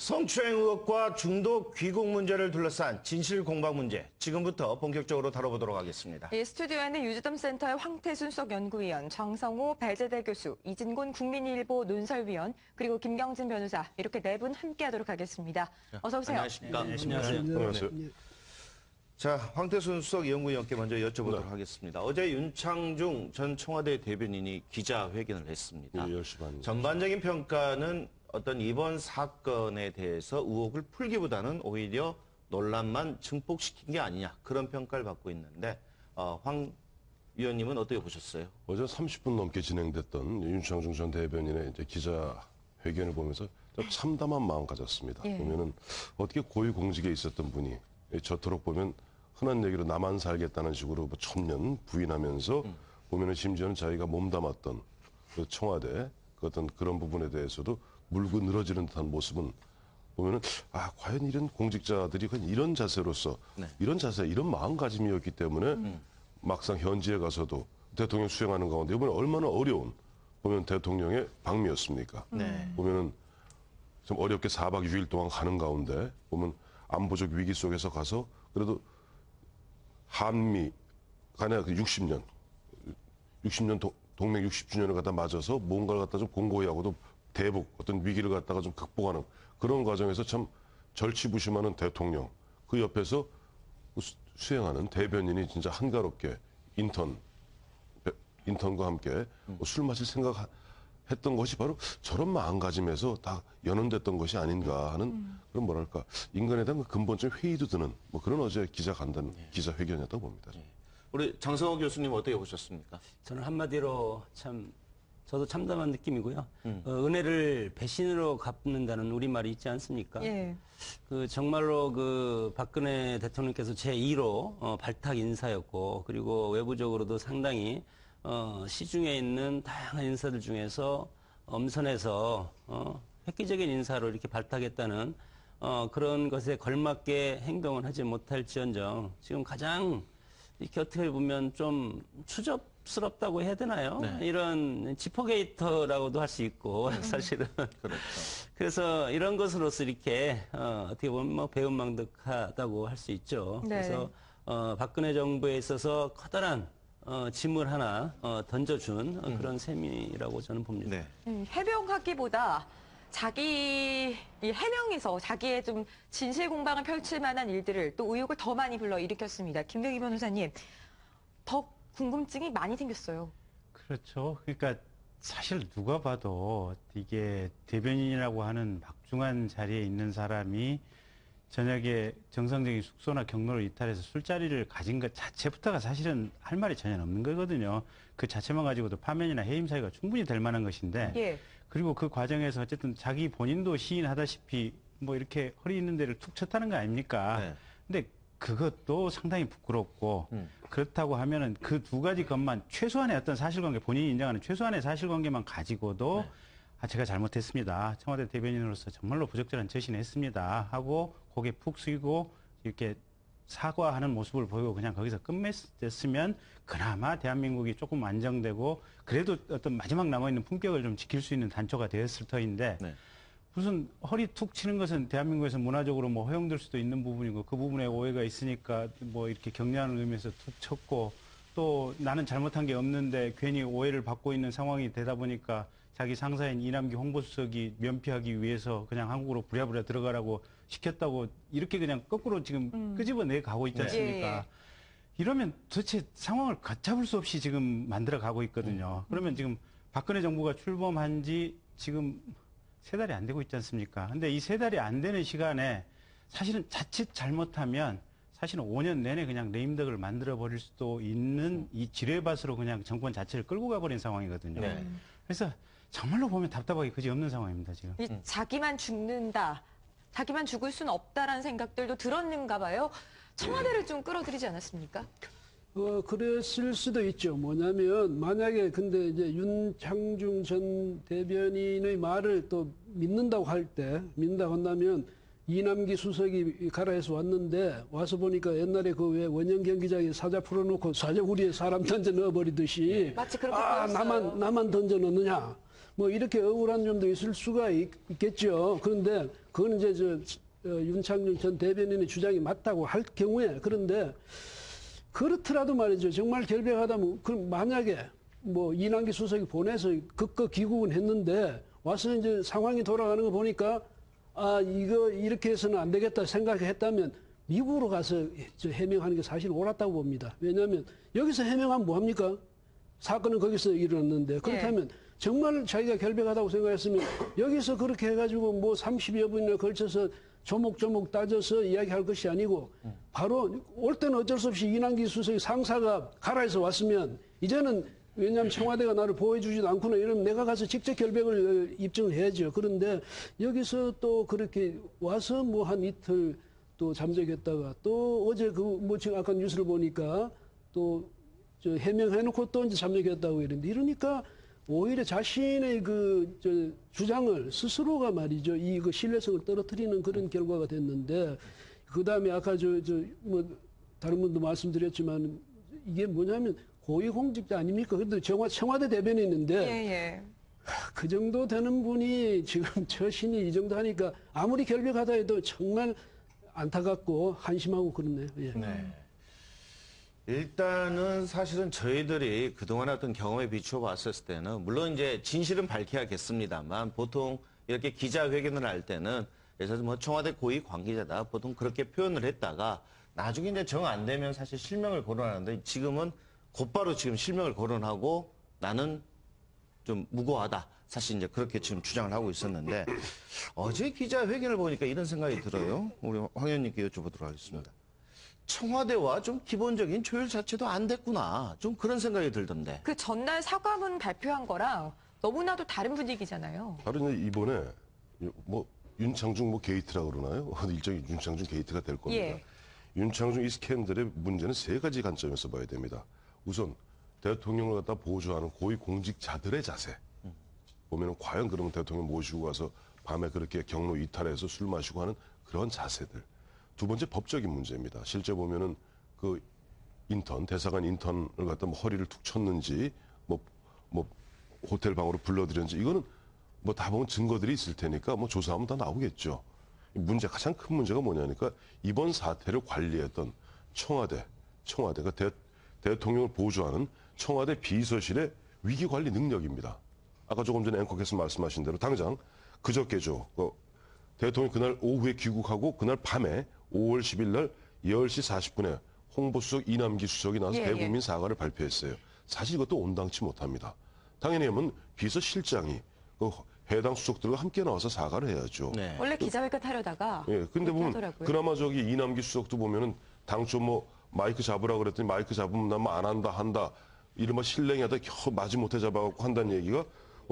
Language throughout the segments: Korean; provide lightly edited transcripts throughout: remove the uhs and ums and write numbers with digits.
성추행 의혹과 중도 귀국 문제를 둘러싼 진실 공방 문제, 지금부터 본격적으로 다뤄보도록 하겠습니다. 스튜디오에는 유즈덤 센터의 황태순 수석 연구위원, 정성호 배재대 교수, 이진곤 국민일보 논설위원, 그리고 김경진 변호사, 이렇게 네 분 함께하도록 하겠습니다. 어서 오세요. 안녕하십니까? 안녕하세요. 안녕하세요. 자, 황태순 수석 연구위원께 먼저 여쭤보도록 하겠습니다. 어제 윤창중 전 청와대 대변인이 기자회견을 했습니다. 10시 반. 전반적인 평가는 어떤 이번 사건에 대해서 의혹을 풀기보다는 오히려 논란만 증폭시킨 게 아니냐, 그런 평가를 받고 있는데 황 위원님은 어떻게 보셨어요? 어제 30분 넘게 진행됐던 윤창중 전 대변인의 이제 기자회견을 보면서 좀 참담한 마음 가졌습니다. 보면은 어떻게 고위공직에 있었던 분이 저토록 보면 흔한 얘기로 나만 살겠다는 식으로 뭐 천년 부인하면서 보면은 심지어는 자기가 몸담았던 그 청와대 그 어떤 그런 부분에 대해서도 물고 늘어지는 듯한 모습은 보면은 과연 이런 공직자들이 이런 자세로서 이런 자세, 이런 마음가짐이었기 때문에 막상 현지에 가서도 대통령 수행하는 가운데 이번에 얼마나 어려운 보면 대통령의 방미였습니까? 보면은 좀 어렵게 4박 6일 동안 가는 가운데 보면 안보적 위기 속에서 가서 그래도 한미 간에 60년 동맹 60주년을 갖다 맞아서 뭔가를 갖다 좀 공고히 하고도 대북 어떤 위기를 갖다가 좀 극복하는 그런 과정에서 참 절치부심하는 대통령, 그 옆에서 수행하는 대변인이 진짜 한가롭게 인턴과 함께 술 마실 생각했던 것이 바로 저런 마음가짐에서 다 연원됐던 것이 아닌가 하는 그런 뭐랄까 인간에 대한 근본적인 회의도 드는 뭐 그런 어제 기자회견이었다고 봅니다. 우리 장성호 교수님 어떻게 보셨습니까? 저는 한마디로 저도 참담한 느낌이고요. 은혜를 배신으로 갚는다는 우리말이 있지 않습니까? 정말로 박근혜 대통령께서 제2로 발탁 인사였고, 그리고 외부적으로도 상당히 시중에 있는 다양한 인사들 중에서 엄선해서 획기적인 인사로 이렇게 발탁했다는 그런 것에 걸맞게 행동을 하지 못할지언정 지금 가장 이렇게 어떻게 보면 좀 추접스럽다고 해야 되나요? 이런 지퍼게이터라고도 할 수 있고 사실은 그렇죠. 그래서 이런 것으로서 이렇게 어떻게 보면 뭐 배은망덕하다고 할 수 있죠. 그래서 박근혜 정부에 있어서 커다란 짐을 하나 던져준 그런 셈이라고 저는 봅니다. 해명하기보다 자기 해명에서 자기의 좀 진실 공방을 펼칠 만한 일들을 또 의혹을 더 많이 불러 일으켰습니다. 김경희 변호사님, 더 궁금증이 많이 생겼어요. 그렇죠. 그러니까 사실 누가 봐도 이게 대변인이라고 하는 막중한 자리에 있는 사람이 저녁에 정상적인 숙소나 경로를 이탈해서 술자리를 가진 것 자체부터가 사실은 할 말이 전혀 없는 거거든요. 그 자체만 가지고도 파면이나 해임 사유가 충분히 될 만한 것인데 그리고 그 과정에서 어쨌든 자기 본인도 시인하다시피 뭐 이렇게 허리 있는 데를 툭 쳤다는 거 아닙니까? 근데 그것도 상당히 부끄럽고 그렇다고 하면은 그 두 가지 것만 최소한의 어떤 사실관계, 본인이 인정하는 최소한의 사실관계만 가지고도 제가 잘못했습니다. 청와대 대변인으로서 정말로 부적절한 처신을 했습니다. 하고 고개 푹 숙이고 이렇게 사과하는 모습을 보이고 그냥 거기서 끝맺었으면 그나마 대한민국이 조금 안정되고 그래도 어떤 마지막 남아있는 품격을 좀 지킬 수 있는 단초가 되었을 터인데 무슨 허리 툭 치는 것은 대한민국에서 문화적으로 뭐 허용될 수도 있는 부분이고 그 부분에 오해가 있으니까 뭐 이렇게 격려하는 의미에서 툭 쳤고 또 나는 잘못한 게 없는데 괜히 오해를 받고 있는 상황이 되다 보니까 자기 상사인 이남기 홍보수석이 면피하기 위해서 그냥 한국으로 부랴부랴 들어가라고 시켰다고 이렇게 그냥 거꾸로 지금 끄집어내 가고 있지 않습니까? 이러면 도대체 상황을 걷잡을 수 없이 지금 만들어 가고 있거든요. 그러면 지금 박근혜 정부가 출범한 지 지금 3달이 안 되고 있지 않습니까? 근데 이 3달이 안 되는 시간에 사실은 자칫 잘못하면 사실은 5년 내내 그냥 레임덕을 만들어 버릴 수도 있는 이 지뢰밭으로 그냥 정권 자체를 끌고 가버린 상황이거든요. 그래서 정말로 보면 답답하기 그지없는 상황입니다, 지금. 자기만 죽는다, 자기만 죽을 수는 없다라는 생각들도 들었는가 봐요. 청와대를 좀 끌어들이지 않았습니까? 그랬을 수도 있죠. 뭐냐면, 만약에 근데 이제 윤창중 전 대변인의 말을 또 믿는다고 한다면, 이남기 수석이 가라해서 왔는데, 와서 보니까 옛날에 그 왜 원영경 기자가 사자 풀어놓고 사자구리에 사람 던져 넣어버리듯이, 마치 그렇게 보였어요. 나만 던져 넣느냐. 뭐 이렇게 억울한 점도 있을 수가 있겠죠. 그런데 그건 이제 윤창중 전 대변인의 주장이 맞다고 할 경우에 그런데 그렇더라도 말이죠. 정말 결백하다면 그럼 만약에 뭐 이남기 수석이 보내서 극거 귀국은 했는데 와서 이제 상황이 돌아가는 거 보니까 아 이거 이렇게 해서는 안 되겠다 생각했다면 미국으로 가서 해명하는 게 사실 옳았다고 봅니다. 왜냐하면 여기서 해명하면 뭐 합니까? 사건은 거기서 일어났는데 그렇다면 정말 자기가 결백하다고 생각했으면 여기서 그렇게 해가지고 뭐 30여 분이나 걸쳐서 조목조목 따져서 이야기할 것이 아니고 바로 올 때는 어쩔 수 없이 이남기 수석의 상사가 가라해서 왔으면 이제는 왜냐하면 청와대가 나를 보호해주지도 않구나 이러면 내가 가서 직접 결백을 입증을 해야죠. 그런데 여기서 또 그렇게 와서 뭐 한 이틀 또 잠적했다가 또 어제 그 뭐 지금 아까 뉴스를 보니까 또 해명해놓고 또 이제 잠적했다고 이러는데 이러니까 오히려 자신의 주장을 스스로가 말이죠. 그 신뢰성을 떨어뜨리는 그런 결과가 됐는데, 그 다음에 아까 뭐, 다른 분도 말씀드렸지만, 이게 뭐냐면 고위공직자 아닙니까? 그런데 청와대 대변인인데, 그 정도 되는 분이 지금 처신이 이 정도 하니까 아무리 결백하다 해도 정말 안타깝고 한심하고 그렇네요. 예. 네. 일단은 사실은 저희들이 그동안 어떤 경험에 비추어 봤을 때는 물론 이제 진실은 밝혀야겠습니다만 보통 이렇게 기자회견을 할 때는 그래서 뭐 청와대 고위 관계자다 보통 그렇게 표현을 했다가 나중에 이제 정 안 되면 사실 실명을 거론하는데 지금은 곧바로 지금 실명을 거론하고 나는 좀 무고하다. 사실 이제 그렇게 지금 주장을 하고 있었는데 어제 기자회견을 보니까 이런 생각이 들어요. 우리 황 의원님께 여쭤보도록 하겠습니다. 청와대와 좀 기본적인 조율 자체도 안 됐구나. 좀 그런 생각이 들던데. 그 전날 사과문 발표한 거랑 너무나도 다른 분위기잖아요. 다른 이번에 뭐 윤창중 뭐 게이트라고 그러나요? 일종의 윤창중 게이트가 될 겁니다. 예. 윤창중 이 스캔들의 문제는 세 가지 관점에서 봐야 됩니다. 우선 대통령을 갖다 보조하는 고위 공직자들의 자세. 보면은 과연 그러면 대통령 모시고 가서 밤에 그렇게 경로 이탈해서 술 마시고 하는 그런 자세들. 두 번째 법적인 문제입니다. 실제 보면은 그 대사관 인턴을 갖다 뭐 허리를 툭 쳤는지 뭐 호텔 방으로 불러들였는지 이거는 뭐 다 보면 증거들이 있을 테니까 뭐 조사하면 다 나오겠죠. 가장 큰 문제가 뭐냐니까 이번 사태를 관리했던 청와대가 대통령을 보조하는 청와대 비서실의 위기 관리 능력입니다. 아까 조금 전에 앵커께서 말씀하신 대로 당장 그저께죠. 대통령이 그날 오후에 귀국하고 그날 밤에 5월 10일 날 10시 40분에 홍보수석 이남기 수석이 나와서 대국민 사과를 발표했어요. 사실 이것도 온당치 못합니다. 당연히 하면 비서실장이 해당 수석들과 함께 나와서 사과를 해야죠. 네. 원래 기자회견 하려다가 근데 보면 하더라고요. 그나마 이남기 수석도 보면은 당초 뭐 마이크 잡으라 그랬더니 마이크 잡으면 나 뭐 안 한다 이른바 실랭이하다 마지못해 잡아갖고 한다는 얘기가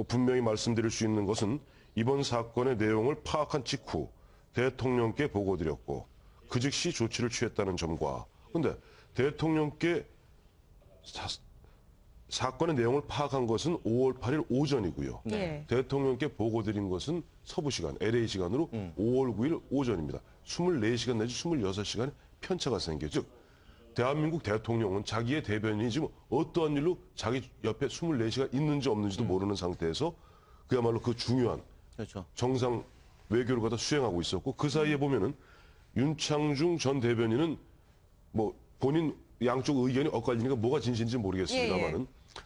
분명히 말씀드릴 수 있는 것은 이번 사건의 내용을 파악한 직후 대통령께 보고드렸고 그 즉시 조치를 취했다는 점과 근데 대통령께 사건의 내용을 파악한 것은 5월 8일 오전이고요. 네. 대통령께 보고드린 것은 서부 시간, LA 시간으로 5월 9일 오전입니다. 24시간 내지 26시간의 편차가 생겨. 즉 대한민국 대통령은 자기의 대변인이 지금 어떠한 일로 자기 옆에 24시간 있는지 없는지도 모르는 상태에서 그야말로 그 중요한 그렇죠. 정상 외교를 갖다 수행하고 있었고 그 사이에 보면은 윤창중 전 대변인은 뭐 본인 양쪽 의견이 엇갈리니까 뭐가 진실인지 모르겠습니다만은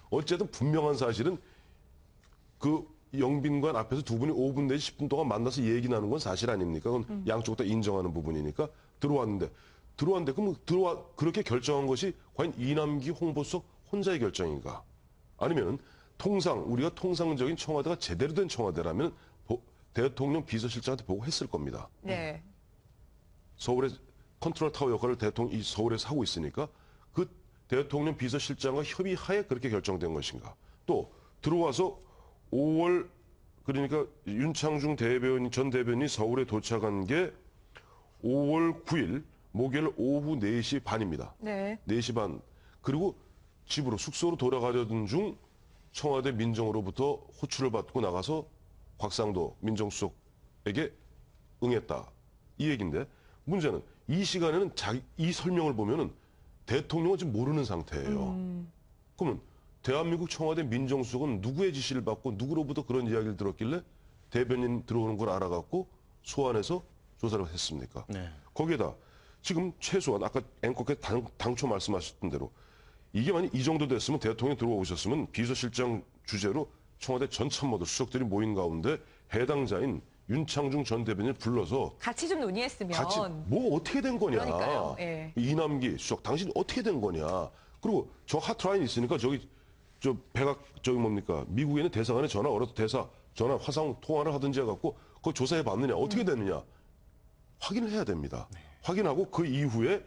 어쨌든 분명한 사실은 그 영빈관 앞에서 두 분이 5분 내지 10분 동안 만나서 얘기 나눈 건 사실 아닙니까? 그건 양쪽 다 인정하는 부분이니까 들어왔는데 그럼 그렇게 결정한 것이 과연 이남기 홍보수석 혼자의 결정인가? 아니면 우리가 통상적인 청와대가 제대로 된 청와대라면 대통령 비서실장한테 보고했을 겁니다. 네. 서울의 컨트롤 타워 역할을 이 서울에서 하고 있으니까 그 대통령 비서실장과 협의하에 그렇게 결정된 것인가? 또 들어와서 5월 그러니까 윤창중 전 대변인이 서울에 도착한 게 5월 9일 목요일 오후 4시 반입니다. 네. 4시 반. 그리고 숙소로 돌아가려던 중 청와대 민정으로부터 호출을 받고 나가서 곽상도 민정수석에게 응했다. 이 얘기인데 문제는 이 시간에는 이 설명을 보면은 대통령은 지금 모르는 상태예요. 그러면 대한민국 청와대 민정수석은 누구의 지시를 받고 누구로부터 그런 이야기를 들었길래 대변인 들어오는 걸 알아갖고 소환해서 조사를 했습니까? 네. 거기에다 지금 최소한 아까 앵커께 당초 말씀하셨던 대로 이게 만약 이 정도 됐으면 대통령이 들어오셨으면 비서실장 주재로 청와대 전 참모들 수석들이 모인 가운데 해당자인 윤창중 전 대변인을 불러서 같이 좀 논의했으면. 같이 뭐 어떻게 된 거냐. 그러니까요. 예. 이남기 수석 당신 어떻게 된 거냐. 그리고 저 하트라인 있으니까 저기 저 백악 저기 뭡니까 미국에 있는 대사관에 전화 걸어서 대사 전화 화상 통화를 하든지 해갖고 그거 조사해 봤느냐 어떻게 됐느냐 확인을 해야 됩니다. 확인하고 그 이후에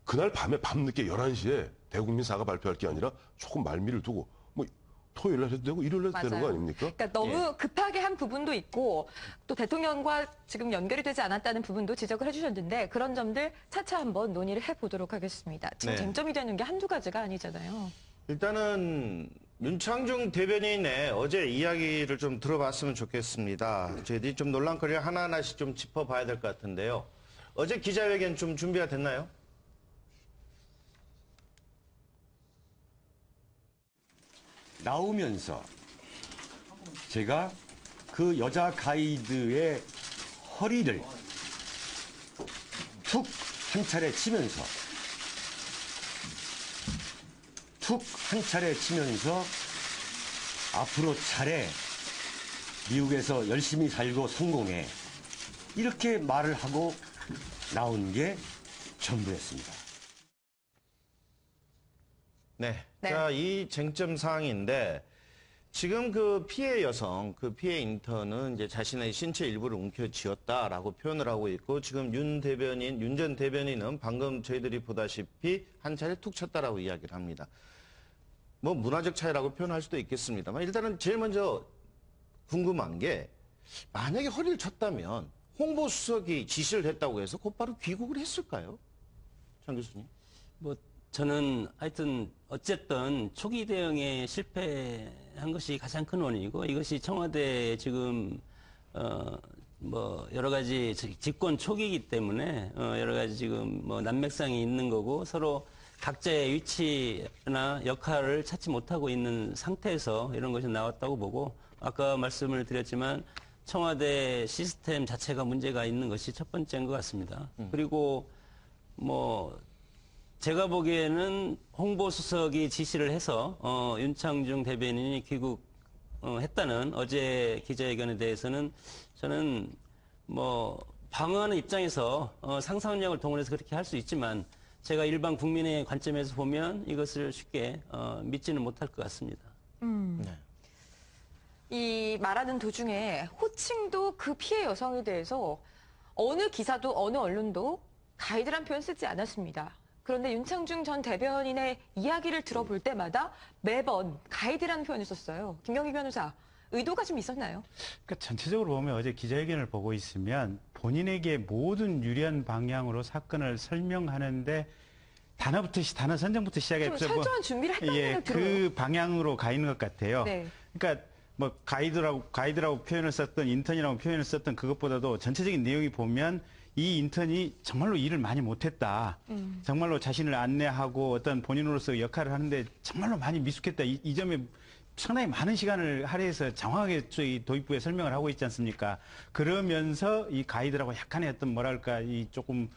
그날 밤늦게 11시에 대국민 사과 발표할 게 아니라 조금 말미를 두고 뭐 토요일 날 해도 되고 일요일 날 해도 되는 거 아닙니까? 그러니까 너무 급하게 한 부분도 있고 또 대통령과 지금 연결이 되지 않았다는 부분도 지적을 해주셨는데 그런 점들 차차 한번 논의를 해보도록 하겠습니다. 지금 네. 쟁점이 되는 게 한두 가지가 아니잖아요. 일단은 윤창중 대변인의 어제 이야기를 좀 들어봤으면 좋겠습니다. 저희들이 좀 논란거리를 하나하나씩 좀 짚어봐야 될 것 같은데요. 어제 기자회견 좀 준비가 됐나요? 나오면서 제가 그 여자 가이드의 허리를 툭 한 차례 치면서 앞으로 잘해 미국에서 열심히 살고 성공해 이렇게 말을 하고 나온 게 전부였습니다. 네. 네. 자, 이 쟁점 사항인데 지금 그 피해 여성, 그 피해 인턴은 이제 자신의 신체 일부를 움켜쥐었다라고 표현을 하고 있고 지금 윤 전 대변인은 방금 저희들이 보다시피 한 차례 툭 쳤다라고 이야기를 합니다. 뭐 문화적 차이라고 표현할 수도 있겠습니다만 일단은 제일 먼저 궁금한 게 만약에 허리를 쳤다면 홍보수석이 지시를 했다고 해서 곧바로 귀국을 했을까요? 장 교수님. 뭐 저는 하여튼 어쨌든 초기 대응에 실패한 것이 가장 큰 원인이고 이것이 청와대 지금 뭐 여러 가지 집권 초기이기 때문에 여러 가지 지금 뭐 난맥상이 있는 거고 서로 각자의 위치나 역할을 찾지 못하고 있는 상태에서 이런 것이 나왔다고 보고 아까 말씀을 드렸지만 청와대 시스템 자체가 문제가 있는 것이 첫 번째인 것 같습니다. 그리고 뭐 제가 보기에는 홍보수석이 지시를 해서 윤창중 대변인이 귀국했다는 어제 기자회견에 대해서는 저는 뭐 방어하는 입장에서 상상력을 동원해서 그렇게 할 수 있지만 제가 일반 국민의 관점에서 보면 이것을 쉽게 믿지는 못할 것 같습니다. 네. 이 말하는 도중에 호칭도 그 피해 여성에 대해서 어느 기사도 어느 언론도 가이드란 표현 쓰지 않았습니다. 그런데 윤창중 전 대변인의 이야기를 들어볼 때마다 매번 가이드라는 표현을 썼어요. 김경희 변호사, 의도가 좀 있었나요? 그러니까 전체적으로 보면 어제 기자회견을 보고 있으면 본인에게 모든 유리한 방향으로 사건을 설명하는데 단어 선정부터 시작해서 좀 철저한 준비를 했다는 예, 생각이 들어요. 그 방향으로 가 있는 것 같아요. 네. 그러니까 뭐 가이드라고 표현을 썼던 인턴이라고 표현을 썼던 그것보다도 전체적인 내용이 보면 이 인턴이 정말로 일을 많이 못했다. 정말로 자신을 안내하고 어떤 본인으로서 역할을 하는데 정말로 많이 미숙했다. 이 점에 상당히 많은 시간을 할애해서 정확하게 저희 도입부에 설명을 하고 있지 않습니까? 그러면서 이 가이드라고 약간의 어떤 뭐랄까 이 조금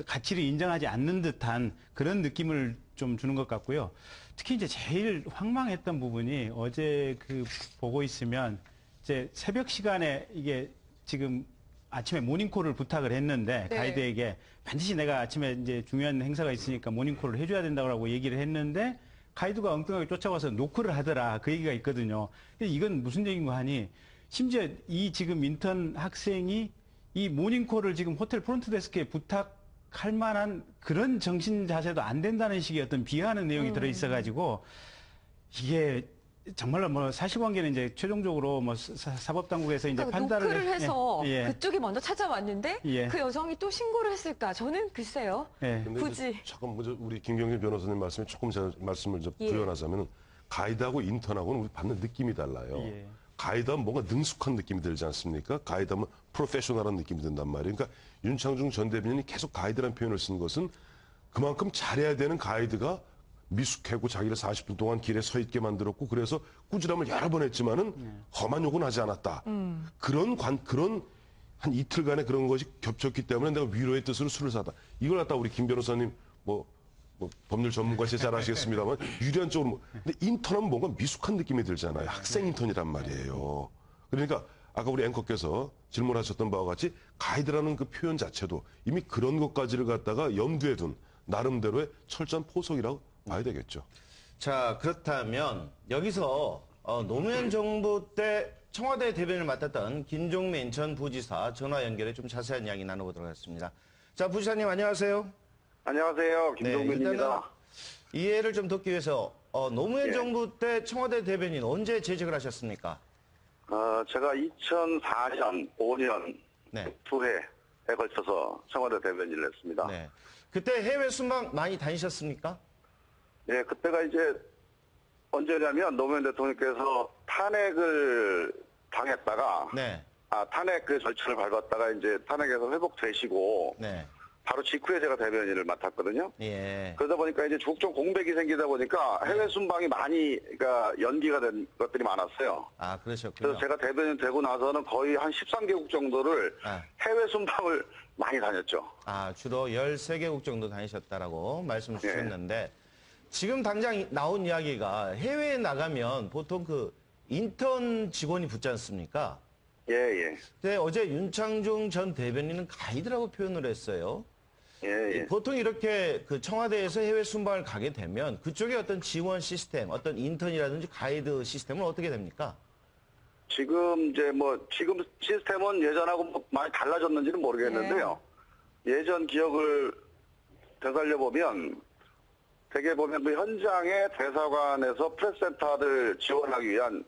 가치를 인정하지 않는 듯한 그런 느낌을 좀 주는 것 같고요. 특히 이제 제일 황망했던 부분이 어제 그 보고 있으면 이제 새벽 시간에 이게 지금 아침에 모닝콜을 부탁을 했는데 네. 가이드에게 반드시 내가 아침에 이제 중요한 행사가 있으니까 모닝콜을 해줘야 된다고 얘기를 했는데 가이드가 엉뚱하게 쫓아와서 노크를 하더라 그 얘기가 있거든요. 이건 무슨 얘기인가 하니 심지어 이 지금 인턴 학생이 이 모닝콜을 지금 호텔 프론트 데스크에 부탁할 만한 그런 정신 자세도 안 된다는 식의 어떤 비하하는 내용이 들어 있어가지고 이게 정말로 뭐 사실관계는 이제 최종적으로 뭐 사법당국에서 이제 그러니까 판단을 노크를 해서 예, 예. 그쪽이 먼저 찾아왔는데 예. 그 여성이 또 신고를 했을까? 저는 글쎄요. 예. 근데 굳이. 이제 잠깐 먼저 우리 김경일 변호사님 말씀에 조금 제가 말씀을 좀 예. 부연하자면 가이드하고 인턴하고는 우리 받는 느낌이 달라요. 예. 가이드하면 뭔가 능숙한 느낌이 들지 않습니까? 가이드하면 프로페셔널한 느낌이 든단 말이에요. 그러니까 윤창중 전 대변인이 계속 가이드라는 표현을 쓴 것은 그만큼 잘해야 되는 가이드가 미숙하고 자기를 40분 동안 길에 서 있게 만들었고 그래서 꾸지람을 여러 번 했지만은 험한 욕은 하지 않았다. 그런 한 이틀간의 그런 것이 겹쳤기 때문에 내가 위로의 뜻으로 술을 사다. 이걸 갖다 우리 김 변호사님 뭐 법률 전문가시지 잘 아시겠습니다만 유리한 쪽으로 근데 인턴하면 뭔가 미숙한 느낌이 들잖아요. 학생 인턴이란 말이에요. 그러니까 아까 우리 앵커께서 질문하셨던 바와 같이 가이드라는 그 표현 자체도 이미 그런 것까지를 갖다가 염두에 둔 나름대로의 철저한 포석이라고 봐야 되겠죠. 자, 그렇다면 여기서 노무현 정부 때 청와대 대변인을 맡았던 김종민 인천 부지사 전화 연결해 좀 자세한 이야기 나눠보도록 하겠습니다. 자, 부지사님 안녕하세요. 안녕하세요. 김종민입니다. 일단은 이해를 좀 돕기 위해서 노무현 예. 정부 때 청와대 대변인 언제 재직을 하셨습니까? 제가 2004년, 5년 네. 두 해에 걸쳐서 청와대 대변인을 했습니다. 네. 그때 해외 순방 많이 다니셨습니까? 네, 그때가 이제 언제냐면 노무현 대통령께서 탄핵을 당했다가 네. 탄핵 그 절차를 밟았다가 이제 탄핵에서 회복되시고 네. 바로 직후에 제가 대변인을 맡았거든요. 예. 그러다 보니까 이제 국정 공백이 생기다 보니까 해외 순방이 많이 그러니까 연기가 된 것들이 많았어요. 아, 그러셨군요. 그래서 제가 대변인 되고 나서는 거의 한 13개국 정도를 아. 해외 순방을 많이 다녔죠. 주로 13개국 정도 다니셨다라고 말씀을 예. 주셨는데 지금 당장 나온 이야기가 해외에 나가면 보통 그 인턴 직원이 붙지 않습니까? 예, 예. 근데 어제 윤창중 전 대변인은 가이드라고 표현을 했어요. 예, 예. 보통 이렇게 그 청와대에서 해외 순방을 가게 되면 그쪽에 어떤 지원 시스템, 어떤 인턴이라든지 가이드 시스템은 어떻게 됩니까? 지금 지금 시스템은 예전하고 뭐 많이 달라졌는지는 모르겠는데요. 예전 기억을 되살려 보면 대개 보면 그 현장의 대사관에서 프레스센터를 지원하기 위한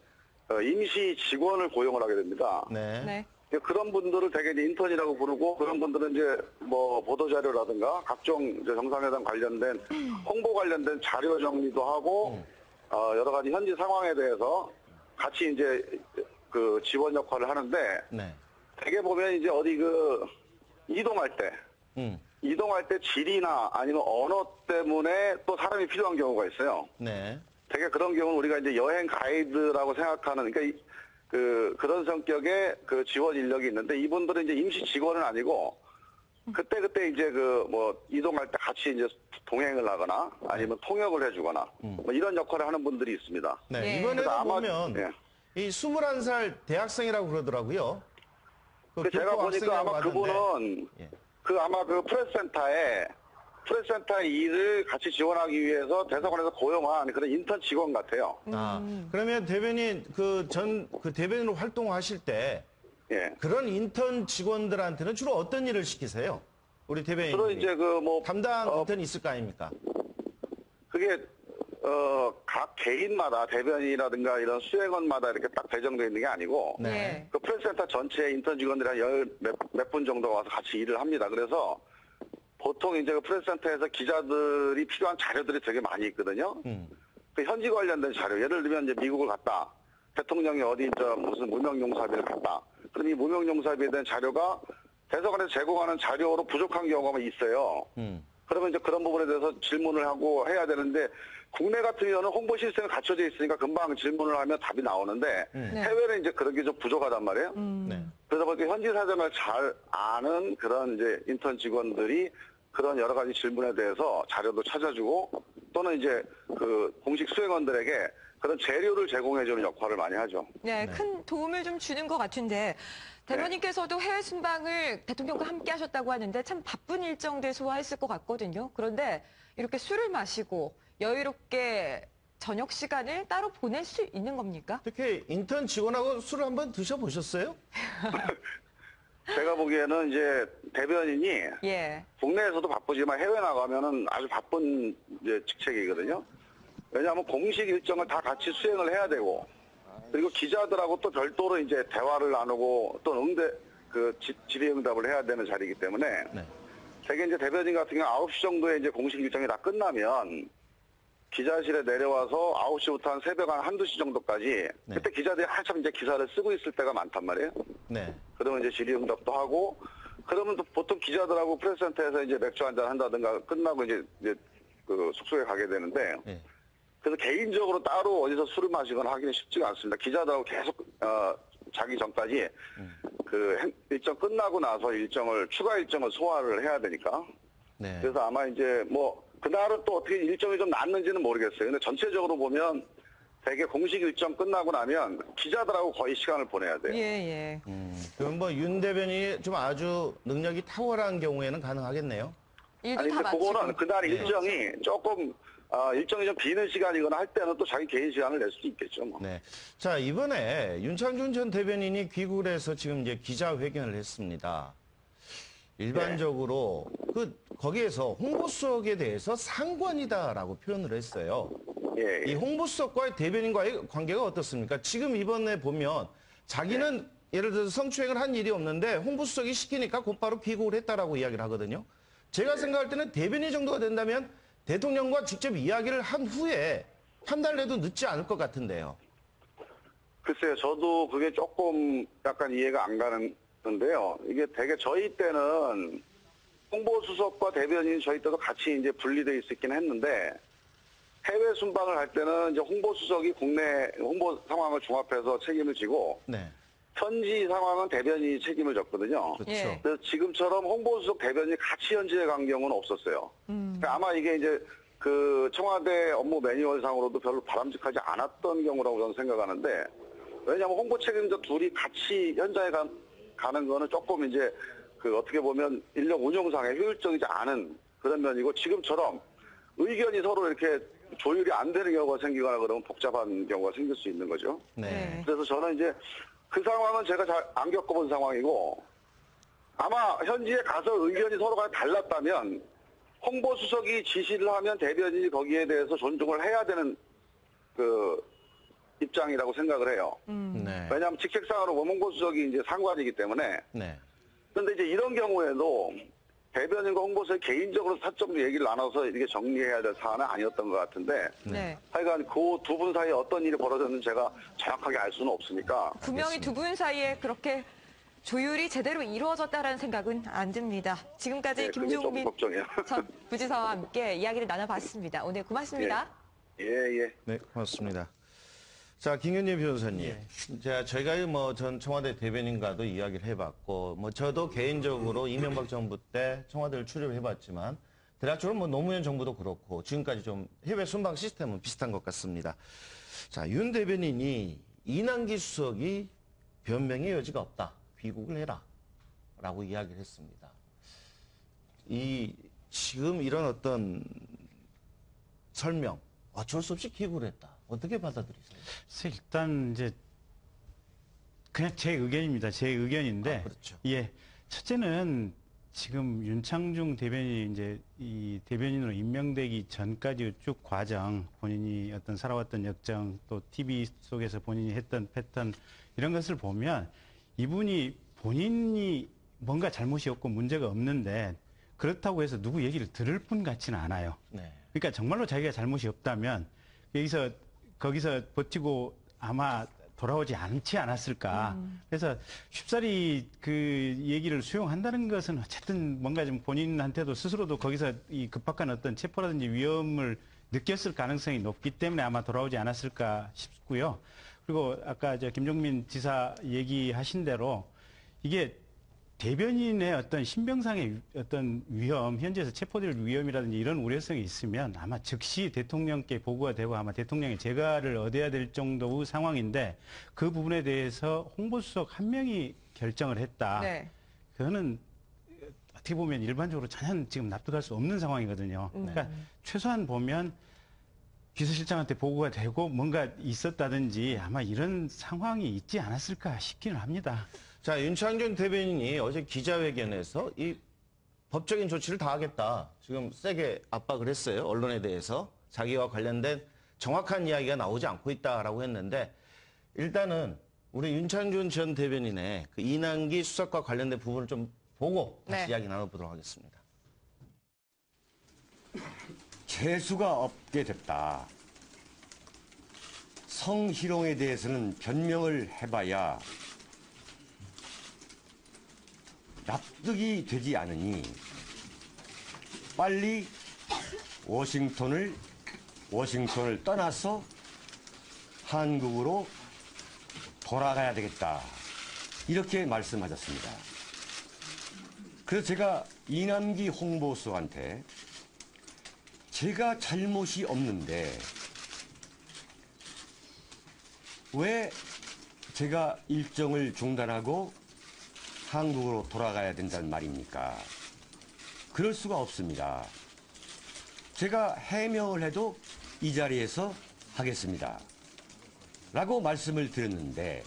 임시 직원을 고용을 하게 됩니다. 네. 네. 그런 분들을 대개 이제 인턴이라고 부르고 그런 분들은 이제 뭐 보도자료라든가 각종 이제 정상회담 관련된 홍보 관련된 자료 정리도 하고 여러 가지 현지 상황에 대해서 같이 이제 그 지원 역할을 하는데 네. 대개 보면 이제 어디 그 이동할 때 이동할 때 지리나 아니면 언어 때문에 또 사람이 필요한 경우가 있어요. 네. 되게 그런 경우는 우리가 이제 여행 가이드라고 생각하는 그러니까 그런 성격의 그 지원 인력이 있는데 이분들은 이제 임시 직원은 아니고 그때 이제 그 뭐 이동할 때 같이 이제 동행을 하거나 아니면 통역을 해주거나 뭐 이런 역할을 하는 분들이 있습니다. 네. 네. 이번에도 그래서 아마- 보면 예. 이 21살 대학생이라고 그러더라고요. 그 제가 교포 보니까 학생이라고 아마 하던데. 그분은 예. 아마 그 프레스센터의 일을 같이 지원하기 위해서 대사관에서 고용한 그런 인턴 직원 같아요. 그러면 대변인 그 대변인으로 활동하실 때 예. 그런 인턴 직원들한테는 주로 어떤 일을 시키세요? 우리 대변인. 주로 이제 담당 인턴이 있을 거 아닙니까? 그게 각 개인마다 대변인이라든가 이런 수행원마다 이렇게 딱 배정되어 있는 게 아니고 네. 그 프레스센터 전체 인턴 직원들이 한 몇 분 정도 와서 같이 일을 합니다. 그래서 보통 이제 그 프레스센터에서 기자들이 필요한 자료들이 되게 많이 있거든요. 그 현지 관련된 자료, 예를 들면 이제 미국을 갔다. 대통령이 어디 무슨 무명용사비를 갔다. 그럼 이 무명용사비에 대한 자료가 대사관에서 제공하는 자료로 부족한 경우가 있어요. 그러면 이제 그런 부분에 대해서 질문을 하고 해야 되는데 국내 같은 경우는 홍보 시스템이 갖춰져 있으니까 금방 질문을 하면 답이 나오는데 해외는 이제 그런 게 좀 부족하단 말이에요. 네. 그러다 보니까 현지 사정을 잘 아는 그런 이제 인턴 직원들이 그런 여러 가지 질문에 대해서 자료도 찾아주고 또는 이제 그 공식 수행원들에게 그런 재료를 제공해주는 역할을 많이 하죠. 네, 큰 도움을 좀 주는 것 같은데 대변인께서도 해외 순방을 대통령과 함께 하셨다고 하는데 참 바쁜 일정들 소화했을 것 같거든요. 그런데 이렇게 술을 마시고 여유롭게 저녁 시간을 따로 보낼 수 있는 겁니까? 특히 인턴 직원하고 술을 한번 드셔보셨어요? 제가 보기에는 이제 대변인이 예. 국내에서도 바쁘지만 해외 나가면은 아주 바쁜 이제 직책이거든요. 왜냐하면 공식 일정을 다 같이 수행을 해야 되고 그리고 기자들하고 또 별도로 이제 대화를 나누고 또 질의응답을 해야 되는 자리이기 때문에 네. 되게 이제 대변인 같은 경우 9시 정도에 이제 공식 일정이 다 끝나면 기자실에 내려와서 9시부터 한 새벽 한 1-2시 정도까지 네. 그때 기자들이 한참 이제 기사를 쓰고 있을 때가 많단 말이에요. 네. 그러면 이제 질의응답도 하고 그러면 또 보통 기자들하고 프레스센터에서 이제 맥주 한잔 한다든가 끝나고 이제 그 숙소에 가게 되는데 예. 그래서 개인적으로 따로 어디서 술을 마시거나 하기는 쉽지가 않습니다. 기자들하고 계속 자기 전까지 그 일정 끝나고 나서 추가 일정을 소화를 해야 되니까. 네. 그래서 아마 이제 뭐 그날은 또 어떻게 일정이 좀 났는지는 모르겠어요. 근데 전체적으로 보면 대개 공식 일정 끝나고 나면 기자들하고 거의 시간을 보내야 돼요. 예. 그럼 뭐 윤 대변인이 좀 아주 능력이 탁월한 경우에는 가능하겠네요. 일도 아니 다 근데 마치고. 그거는 그날 일정이 조금 일정이 좀 비는 시간이거나 할 때는 또 자기 개인 시간을 낼 수도 있겠죠. 뭐. 네. 자, 이번에 윤창준 전 대변인이 귀국을 해서 지금 이제 기자회견을 했습니다. 일반적으로 거기에서 홍보수석에 대해서 상관이다라고 표현을 했어요. 예. 이 홍보수석과의 대변인과의 관계가 어떻습니까? 지금 이번에 보면 자기는 예를 들어서 성추행을 한 일이 없는데 홍보수석이 시키니까 곧바로 귀국을 했다라고 이야기를 하거든요. 제가 생각할 때는 대변인 정도가 된다면 대통령과 직접 이야기를 한 후에 판단을 해도 늦지 않을 것 같은데요. 글쎄요, 저도 그게 조금 약간 이해가 안 가는데요. 이게 되게 저희 때는 홍보수석과 대변인 저희 때도 같이 이제 분리되어 있었긴 했는데 해외 순방을 할 때는 이제 홍보수석이 국내 홍보 상황을 종합해서 책임을 지고 네. 현지 상황은 대변인이 책임을 졌거든요. 그렇죠. 예. 그래서 지금처럼 홍보수석 대변인이 같이 현지에 간 경우는 없었어요. 그러니까 아마 이게 이제 그 청와대 업무 매뉴얼상으로도 별로 바람직하지 않았던 경우라고 저는 생각하는데 왜냐하면 홍보 책임자 둘이 같이 현장에 가는 거는 조금 이제 그 어떻게 보면 인력 운영상에 효율적이지 않은 그런 면이고 지금처럼 의견이 서로 이렇게 조율이 안 되는 경우가 생기거나 그러면 복잡한 경우가 생길 수 있는 거죠. 네. 그래서 저는 이제 그 상황은 제가 잘 안 겪어본 상황이고 아마 현지에 가서 의견이 서로가 달랐다면 홍보수석이 지시를 하면 대변인이 거기에 대해서 존중을 해야 되는 그 입장이라고 생각을 해요. 네. 왜냐하면 직책상으로 홍보수석이 이제 상관이기 때문에. 네. 그런데 이제 이런 경우에도 대변인과 홍보수석이 개인적으로 사적으로 얘기를 나눠서 이게 정리해야 될 사안은 아니었던 것 같은데 네. 하여간 그 두 분 사이에 어떤 일이 벌어졌는지 제가 정확하게 알 수는 없으니까 분명히 두 분 사이에 그렇게 조율이 제대로 이루어졌다라는 생각은 안 듭니다. 지금까지 네, 그게 좀 김종민 걱정이에요. 전 부지사와 함께 이야기를 나눠봤습니다. 오늘 고맙습니다. 예. 네, 고맙습니다. 자, 김윤희 변호사님. 저희가 뭐 전 청와대 대변인과도 이야기를 해봤고, 뭐 저도 개인적으로 이명박 정부 때 청와대를 출입을 해봤지만, 대략적으로 뭐 노무현 정부도 그렇고, 지금까지 좀 해외 순방 시스템은 비슷한 것 같습니다. 자, 윤 대변인이 이낙기 수석이 변명의 여지가 없다. 귀국을 해라. 라고 이야기를 했습니다. 지금 이런 어떤 설명, 어쩔 수 없이 귀국을 했다. 어떻게 받아들이세요? 그래서 일단 이제 그냥 제 의견입니다. 제 의견인데, 그렇죠. 예, 첫째는 지금 윤창중 대변인이 이제 이 대변인으로 임명되기 전까지 쭉 과정, 본인이 어떤 살아왔던 역정, 또 TV 속에서 본인이 했던 패턴 이런 것을 보면 이분이 본인이 뭔가 잘못이 없고 문제가 없는데 그렇다고 해서 누구 얘기를 들을 분 같지는 않아요. 네. 그러니까 정말로 자기가 잘못이 없다면 거기서 버티고 아마 돌아오지 않지 않았을까. 그래서 쉽사리 그 얘기를 수용한다는 것은 어쨌든 뭔가 좀 본인한테도 스스로도 거기서 이 급박한 어떤 체포라든지 위험을 느꼈을 가능성이 높기 때문에 아마 돌아오지 않았을까 싶고요. 그리고 아까 김종민 지사 얘기하신 대로 이게 대변인의 어떤 신병상의 어떤 위험, 현지에서 체포될 위험이라든지 이런 우려성이 있으면 아마 즉시 대통령께 보고가 되고 아마 대통령의 재가를 얻어야 될 정도의 상황인데 그 부분에 대해서 홍보수석 한 명이 결정을 했다. 네. 그거는 어떻게 보면 일반적으로 전혀 지금 납득할 수 없는 상황이거든요. 그러니까 최소한 보면 비서실장한테 보고가 되고 뭔가 있었다든지 아마 이런 상황이 있지 않았을까 싶기는 합니다. 자, 윤창준 대변인이 어제 기자회견에서 이 법적인 조치를 다 하겠다. 지금 세게 압박을 했어요. 언론에 대해서. 자기와 관련된 정확한 이야기가 나오지 않고 있다라고 했는데 일단은 우리 윤창준 전 대변인의 그 이낙기 수석과 관련된 부분을 좀 보고 다시 이야기 나눠보도록 하겠습니다. 재수가 없게 됐다. 성희롱에 대해서는 변명을 해봐야 납득이 되지 않으니 빨리 워싱턴을 떠나서 한국으로 돌아가야 되겠다. 이렇게 말씀하셨습니다. 그래서 제가 이남기 홍보수석한테 제가 잘못이 없는데 왜 제가 일정을 중단하고 한국으로 돌아가야 된다는 말입니까? 그럴 수가 없습니다. 제가 해명을 해도 이 자리에서 하겠습니다. 라고 말씀을 드렸는데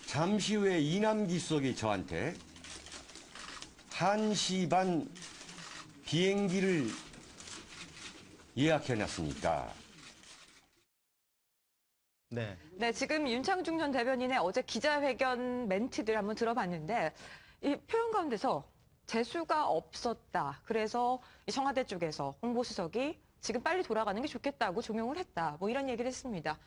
잠시 후에 이남기 수석이 저한테 1시 반 비행기를 예약해놨으니까. 네. 네, 지금 윤창중 전 대변인의 어제 기자회견 멘트들 한번 들어봤는데 이 표현 가운데서 재수가 없었다. 그래서 이 청와대 쪽에서 홍보수석이 지금 빨리 돌아가는 게 좋겠다고 종용을 했다. 뭐 이런 얘기를 했습니다.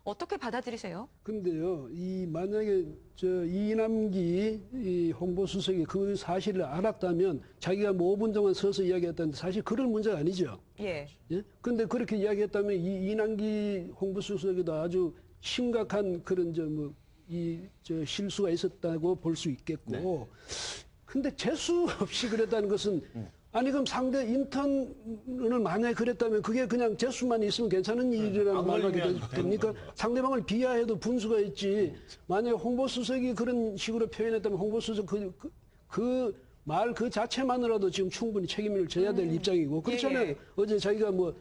어떻게 받아들이세요? 근데요, 만약에 이남기 이 홍보수석이 그 사실을 알았다면 자기가 뭐 5분 동안 서서 이야기했다는데 사실 그런 문제가 아니죠. 예. 예? 근데 그렇게 이야기했다면 이남기 홍보수석에도 아주 심각한 그런 실수가 있었다고 볼 수 있겠고. 근데 재수 없이 그랬다는 것은 아니 그럼 상대 인턴을 만약에 그랬다면 그게 그냥 재수만 있으면 괜찮은 일이라는 말밖에 됩니까? 상대방을 비하해도 분수가 있지. 만약에 홍보수석이 그런 식으로 표현했다면 홍보수석 그 말 그 자체만으로도 지금 충분히 책임을 져야 될 입장이고 그렇잖아요. 예. 어제 자기가 뭐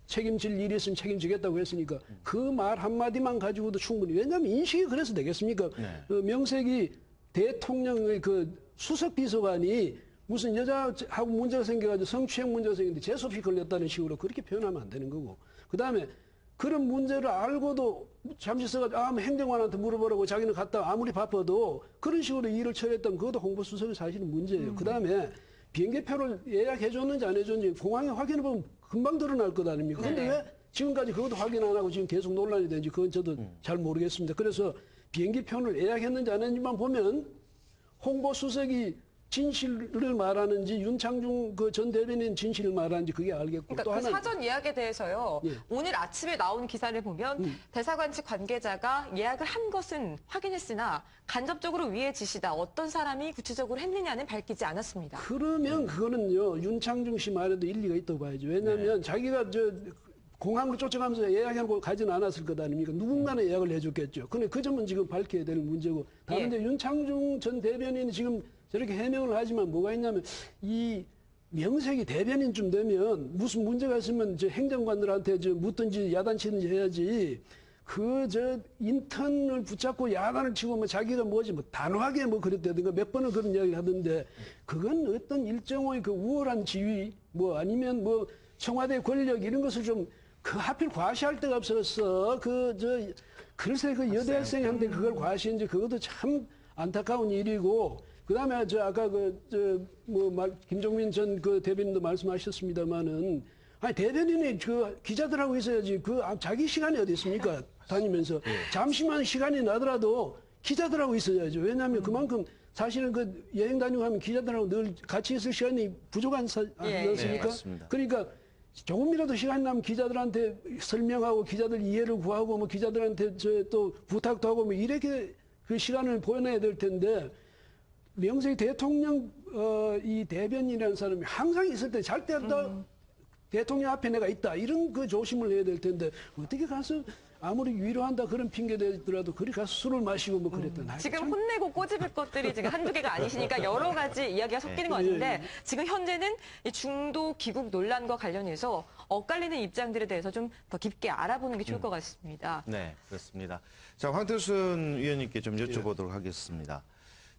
책임질 일이 있으면 책임지겠다고 했으니까 그 말 한마디만 가지고도 충분히. 왜냐하면 인식이 그래서 되겠습니까? 명색이 대통령의 그 수석 비서관이 무슨 여자하고 문제가 생겨가지고 성추행 문제가 생겼는데 재수없이 걸렸다는 식으로 그렇게 표현하면 안 되는 거고. 그 다음에 그런 문제를 알고도 잠시 써가지고 행정관한테 물어보라고 자기는 갔다 아무리 바빠도 그런 식으로 일을 처리했다면 그것도 홍보수석이 사실은 문제예요. 그 다음에 비행기표를 예약해줬는지 안 해줬는지 공항에 확인해보면 금방 드러날 것 아닙니까? 근데 왜 지금까지 그것도 확인 안 하고 지금 계속 논란이 되는지 그건 저도 잘 모르겠습니다. 그래서 비행기표를 예약했는지 안 했는지만 보면 홍보수석이 진실을 말하는지 윤창중 그 전 대변인 진실을 말하는지 그게 알겠고. 그러니까 또 그 하나 사전 예약에 대해서요. 예. 오늘 아침에 나온 기사를 보면 대사관 측 관계자가 예약을 한 것은 확인했으나 간접적으로 위의 지시다. 어떤 사람이 구체적으로 했느냐는 밝히지 않았습니다. 그러면 그거는요 윤창중 씨 말에도 일리가 있다고 봐야죠. 왜냐하면 자기가 공항으로 쫓아가면서 예약해놓고 가지는 않았을 것 아닙니까? 누군가는 예약을 해줬겠죠. 근데 그 점은 지금 밝혀야 되는 문제고. 다만 이제 윤창중 전 대변인이 지금 저렇게 해명을 하지만 뭐가 있냐면 이 명색이 대변인쯤 되면 무슨 문제가 있으면 행정관들한테 묻든지 야단치든지 해야지. 인턴을 붙잡고 야단을 치고 뭐 자기가 단호하게 그랬다든가 몇 번을 그런 이야기를 하던데 그건 어떤 일정의 그 우월한 지위 아니면 청와대 권력 이런 것을 하필 과시할 데가 없었어. 글쎄 그 여대학생한테 그걸 과시했는지 그것도 참 안타까운 일이고. 그 다음에 아까 김종민 전 그 대변인도 말씀하셨습니다만은 아니 대변인이 기자들하고 있어야지 자기 시간이 어디 있습니까? 다니면서 잠시만 시간이 나더라도 기자들하고 있어야죠. 왜냐하면 그만큼 사실은 여행 다니고 하면 기자들하고 늘 같이 있을 시간이 부족한 아니었습니까? 맞습니다. 그러니까 조금이라도 시간 나면 기자들한테 설명하고 기자들 이해를 구하고 기자들한테 또 부탁도 하고 이렇게 그 시간을 보내야 될 텐데. 명색이 대통령 이 대변인이라는 사람이 항상 있을 때 잘 때도 대통령 앞에 내가 있다 이런 조심을 해야 될 텐데 어떻게 가서 아무리 위로한다 그런 핑계 대더라도 그리 가서 술을 마시고 그랬다. 지금 혼내고 꼬집을 것들이 지금 한두 개가 아니시니까 여러 가지 이야기가 섞이는 것 같은데 지금 현재는 이 중도 귀국 논란과 관련해서 엇갈리는 입장들에 대해서 좀 더 깊게 알아보는 게 좋을 것 같습니다. 네, 그렇습니다. 자, 황태순 위원님께 좀 여쭤보도록 하겠습니다.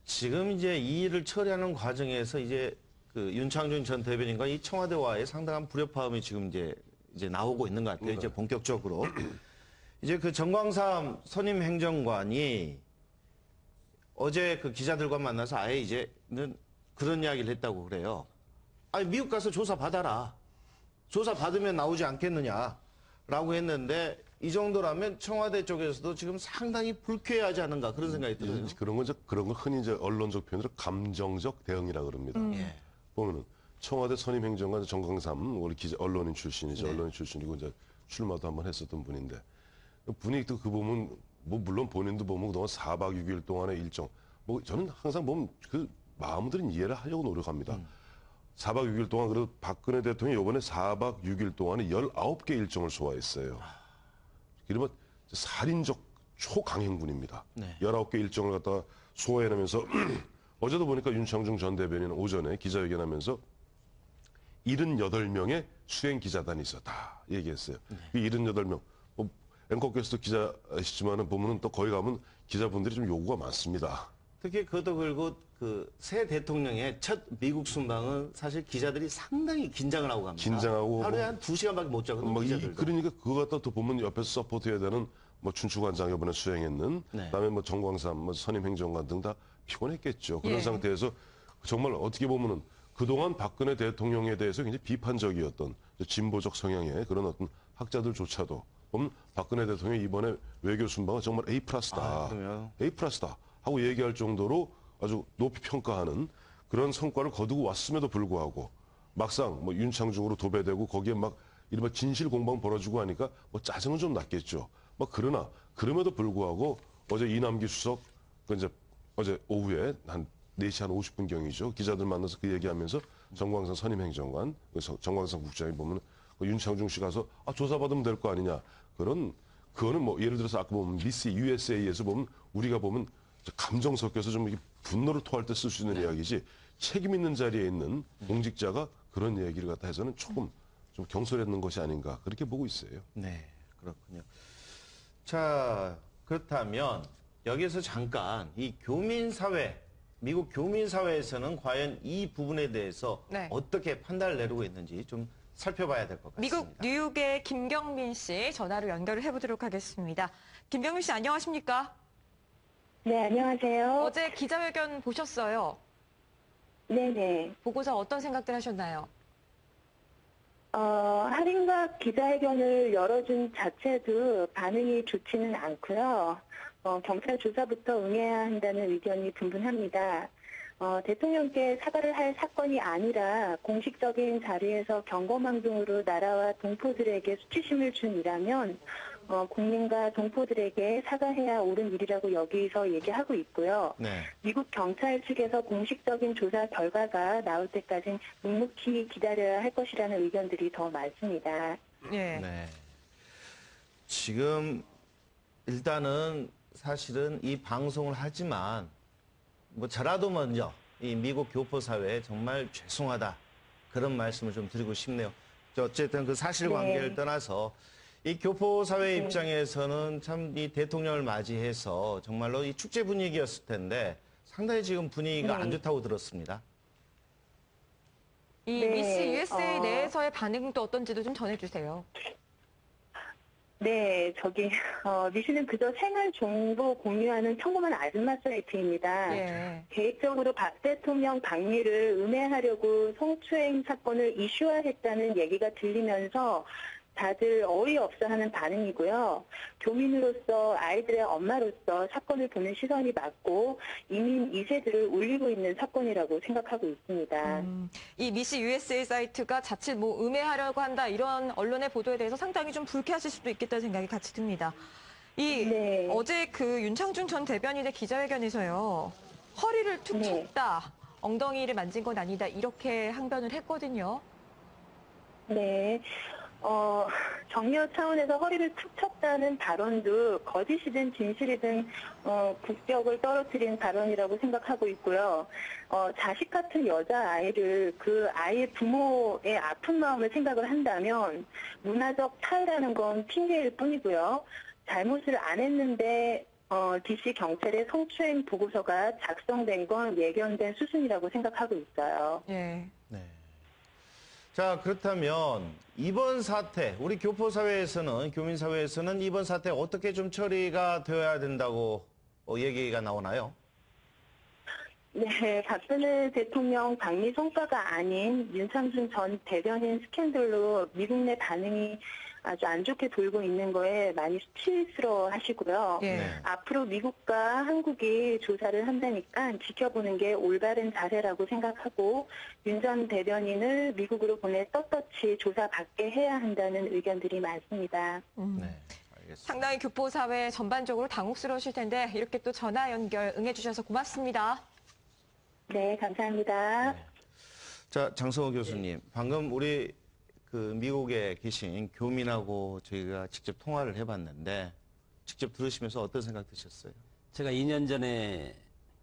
지금 이제 이 일을 처리하는 과정에서 이제 윤창중 전 대변인과 이 청와대와의 상당한 불협화음이 지금 이제 나오고 있는 것 같아요. 이제 본격적으로. 이제 정광삼 선임 행정관이 어제 기자들과 만나서 아예 이제는 그런 이야기를 했다고 그래요. 아니, 미국 가서 조사 받아라. 조사 받으면 나오지 않겠느냐라고 했는데 이 정도라면 청와대 쪽에서도 지금 상당히 불쾌하지 않은가 그런 생각이 들어요. 그런 건 흔히 언론적 표현으로 감정적 대응이라 그럽니다. 보면은 청와대 선임행정관 정광삼 원래 기자 언론인 출신이죠. 언론인 출신이고 이제 출마도 한번 했었던 분인데 분위기 또 그 보면 뭐 물론 본인도 보면 그동안 4박 6일 동안의 일정 뭐 저는 항상 보면 그 마음들은 이해를 하려고 노력합니다. 4박 6일 동안 그래도 박근혜 대통령이 이번에 4박 6일 동안에 19개 일정을 소화했어요. 이러면 살인적 초강행군입니다. 19개 일정을 갖다가 소화해내면서 어제도 보니까 윤창중 전 대변인은 오전에 기자회견하면서 78명의 수행 기자단이 있었다 얘기했어요. 이 78명 뭐 앵커께서도 기자시지만은 보면은 또 거기 가면 기자분들이 좀 요구가 많습니다. 특히 그것도 그리고 그 새 대통령의 첫 미국 순방은 사실 기자들이 상당히 긴장을 하고 갑니다. 긴장하고 하루에 한 2시간밖에 못 자거든요. 기자들도. 그러니까 그거 갖다 또 보면 옆에서 서포트해야 되는 뭐 춘추관장 이번에 수행했는 그다음에 뭐 정광삼 뭐 선임행정관 등 다 피곤했겠죠. 그런 상태에서 정말 어떻게 보면은 그동안 박근혜 대통령에 대해서 굉장히 비판적이었던 진보적 성향의 그런 어떤 학자들조차도 보면 박근혜 대통령이 이번에 외교 순방은 정말 A+다. A+다 하고 얘기할 정도로 아주 높이 평가하는 그런 성과를 거두고 왔음에도 불구하고 막상 뭐 윤창중으로 도배되고 거기에 막 이른바 진실 공방 벌어지고 하니까 뭐 짜증은 좀 났겠죠. 뭐 그러나 그럼에도 불구하고 어제 이남기 수석 그 이제 어제 오후에 한 4시 한 50분경이죠. 기자들 만나서 그 얘기하면서 정광선 선임행정관, 그래서 정광선 국장이 보면 윤창중 씨 가서 조사받으면 될 거 아니냐. 그거는 뭐 예를 들어서 아까 보면 미스 USA에서 보면 우리가 보면 감정 섞여서 좀 이렇게 분노를 토할 때 쓸 수 있는 이야기지 책임 있는 자리에 있는 공직자가 그런 얘기를 갖다 해서는 조금 좀 경솔했는 것이 아닌가 그렇게 보고 있어요. 네, 그렇군요. 자, 그렇다면 여기서 잠깐 이 교민사회, 미국 교민사회에서는 과연 이 부분에 대해서 어떻게 판단을 내리고 있는지 좀 살펴봐야 될 것 같습니다. 미국 뉴욕의 김경민 씨 전화로 연결을 해보도록 하겠습니다. 김경민 씨 안녕하십니까? 네, 안녕하세요. 어제 기자회견 보셨어요? 네네. 보고서 어떤 생각들 하셨나요? 할인각 기자회견을 열어준 자체도 반응이 좋지는 않고요. 경찰 조사부터 응해야 한다는 의견이 분분합니다. 대통령께 사과를 할 사건이 아니라 공식적인 자리에서 경거망동으로 나라와 동포들에게 수치심을 준 일이라면 국민과 동포들에게 사과해야 옳은 일이라고 여기서 얘기하고 있고요. 미국 경찰 측에서 공식적인 조사 결과가 나올 때까지는 묵묵히 기다려야 할 것이라는 의견들이 더 많습니다. 네. 지금 일단은 사실은 이 방송을 하지만 뭐 저라도 먼저 이 미국 교포 사회에 정말 죄송하다 그런 말씀을 좀 드리고 싶네요. 어쨌든 그 사실관계를 떠나서 이 교포 사회 입장에서는 참 이 대통령을 맞이해서 정말로 이 축제 분위기였을 텐데 상당히 지금 분위기가 안 좋다고 들었습니다. 이 미스 USA 내에서의 반응도 어떤지도 좀 전해주세요. 네, 미시는 그저 생활 정보 공유하는 평범한 아줌마 사이트입니다. 계획적으로 박 대통령 방미를 음해하려고 성추행 사건을 이슈화했다는 얘기가 들리면서 다들 어이없어하는 반응이고요. 교민으로서 아이들의 엄마로서 사건을 보는 시선이 맞고 이민 2세들을 울리고 있는 사건이라고 생각하고 있습니다. 이 미스 USA 사이트가 자칫 뭐 음해하려고 한다 이런 언론의 보도에 대해서 상당히 좀 불쾌하실 수도 있겠다는 생각이 같이 듭니다. 어제 그 윤창중 전 대변인의 기자회견에서요. 허리를 툭 쳤다. 엉덩이를 만진 건 아니다. 이렇게 항변을 했거든요. 네. 정려 차원에서 허리를 툭 쳤다는 발언도 거짓이든 진실이든 국격을 떨어뜨린 발언이라고 생각하고 있고요. 자식 같은 여자아이를 그 아이의 부모의 아픈 마음을 생각을 한다면 문화적 차이라는 건 핑계일 뿐이고요. 잘못을 안 했는데 DC 경찰의 성추행 보고서가 작성된 건 예견된 수순이라고 생각하고 있어요. 네. 자, 그렇다면 이번 사태, 우리 교포사회에서는, 교민사회에서는 이번 사태 어떻게 좀 처리가 되어야 된다고 얘기가 나오나요? 네, 박근혜 대통령 방미 성과가 아닌 윤창중 전 대변인 스캔들로 미국 내 반응이 아주 안 좋게 돌고 있는 거에 많이 수치스러워 하시고요. 예. 앞으로 미국과 한국이 조사를 한다니까 지켜보는 게 올바른 자세라고 생각하고 윤 전 대변인을 미국으로 보내 떳떳이 조사받게 해야 한다는 의견들이 많습니다. 네, 알겠습니다. 상당히 교포 사회 전반적으로 당혹스러우실 텐데 이렇게 또 전화 연결 응해주셔서 고맙습니다. 네, 감사합니다. 자, 장성호 교수님, 방금 우리 그 미국에 계신 교민하고 저희가 직접 통화를 해봤는데 직접 들으시면서 어떤 생각 드셨어요? 제가 2년 전에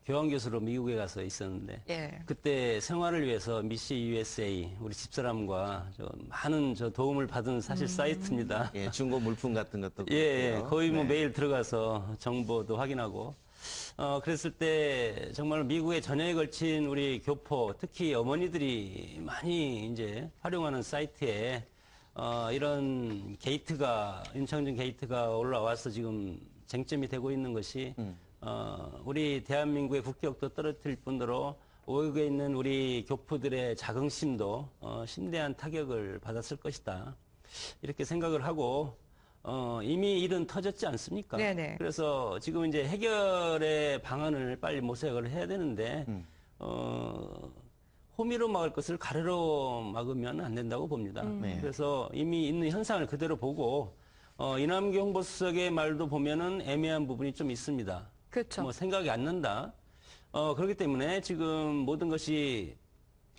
교환교수로 미국에 가서 있었는데 예. 그때 생활을 위해서 미시 USA 우리 집사람과 많은 도움을 받은 사실 사이트입니다. 예, 중고 물품 같은 것도 예, 그렇고요. 거의 뭐 네. 매일 들어가서 정보도 확인하고 그랬을 때 정말 미국에 전역에 걸친 우리 교포 특히 어머니들이 많이 이제 활용하는 사이트에 이런 게이트가 윤창중 게이트가 올라와서 지금 쟁점이 되고 있는 것이 우리 대한민국의 국격도 떨어뜨릴 뿐더러 오역에 있는 우리 교포들의 자긍심도 심대한 타격을 받았을 것이다. 이렇게 생각을 하고 이미 일은 터졌지 않습니까? 네네. 그래서 지금 이제 해결의 방안을 빨리 모색을 해야 되는데 호미로 막을 것을 가래로 막으면 안 된다고 봅니다. 네. 그래서 이미 있는 현상을 그대로 보고 이남규 홍보수석의 말도 보면은 애매한 부분이 좀 있습니다. 그렇죠. 뭐 생각이 안 난다. 그렇기 때문에 지금 모든 것이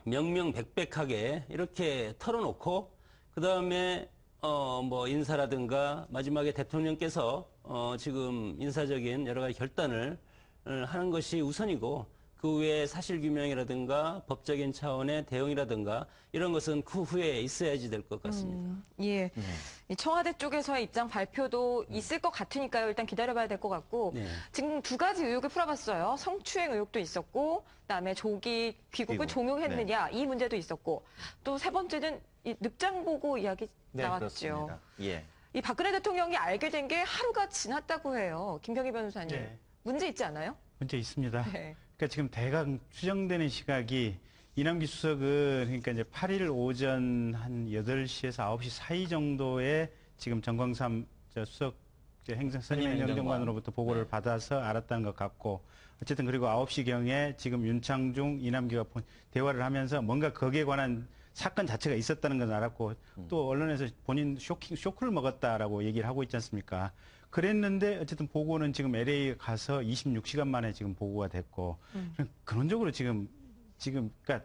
명명백백하게 이렇게 털어놓고 그 다음에 뭐 인사라든가 마지막에 대통령께서 지금 인사적인 여러 가지 결단을 하는 것이 우선이고 그 외에 사실규명이라든가 법적인 차원의 대응이라든가 이런 것은 그 후에 있어야지 될 것 같습니다. 예. 이 청와대 쪽에서의 입장 발표도 있을 것 같으니까요. 일단 기다려봐야 될 것 같고 네. 지금 두 가지 의혹을 풀어봤어요. 성추행 의혹도 있었고 그다음에 조기 귀국을 귀국. 종용했느냐 이 문제도 있었고 또 세 번째는 이 늑장 보고 이야기 네, 나왔죠. 그렇습니다. 예. 이 박근혜 대통령이 알게 된 게 하루가 지났다고 해요. 김경희 변호사님. 네. 문제 있지 않아요? 문제 있습니다. 네. 그러니까 지금 대강 추정되는 시각이 이남기 수석은 그러니까 이제 8일 오전 한 8시에서 9시 사이 정도에 지금 정광삼 수석 선임 행정관으로부터 보고를 받아서 알았다는 것 같고 어쨌든 그리고 9시경에 지금 윤창중, 이남기가 대화를 하면서 뭔가 거기에 관한 사건 자체가 있었다는 건 알았고 또 언론에서 본인 쇼크를 먹었다라고 얘기를 하고 있지 않습니까? 그랬는데 어쨌든 보고는 지금 LA 가서 26시간 만에 지금 보고가 됐고 근원적으로 지금 그러니까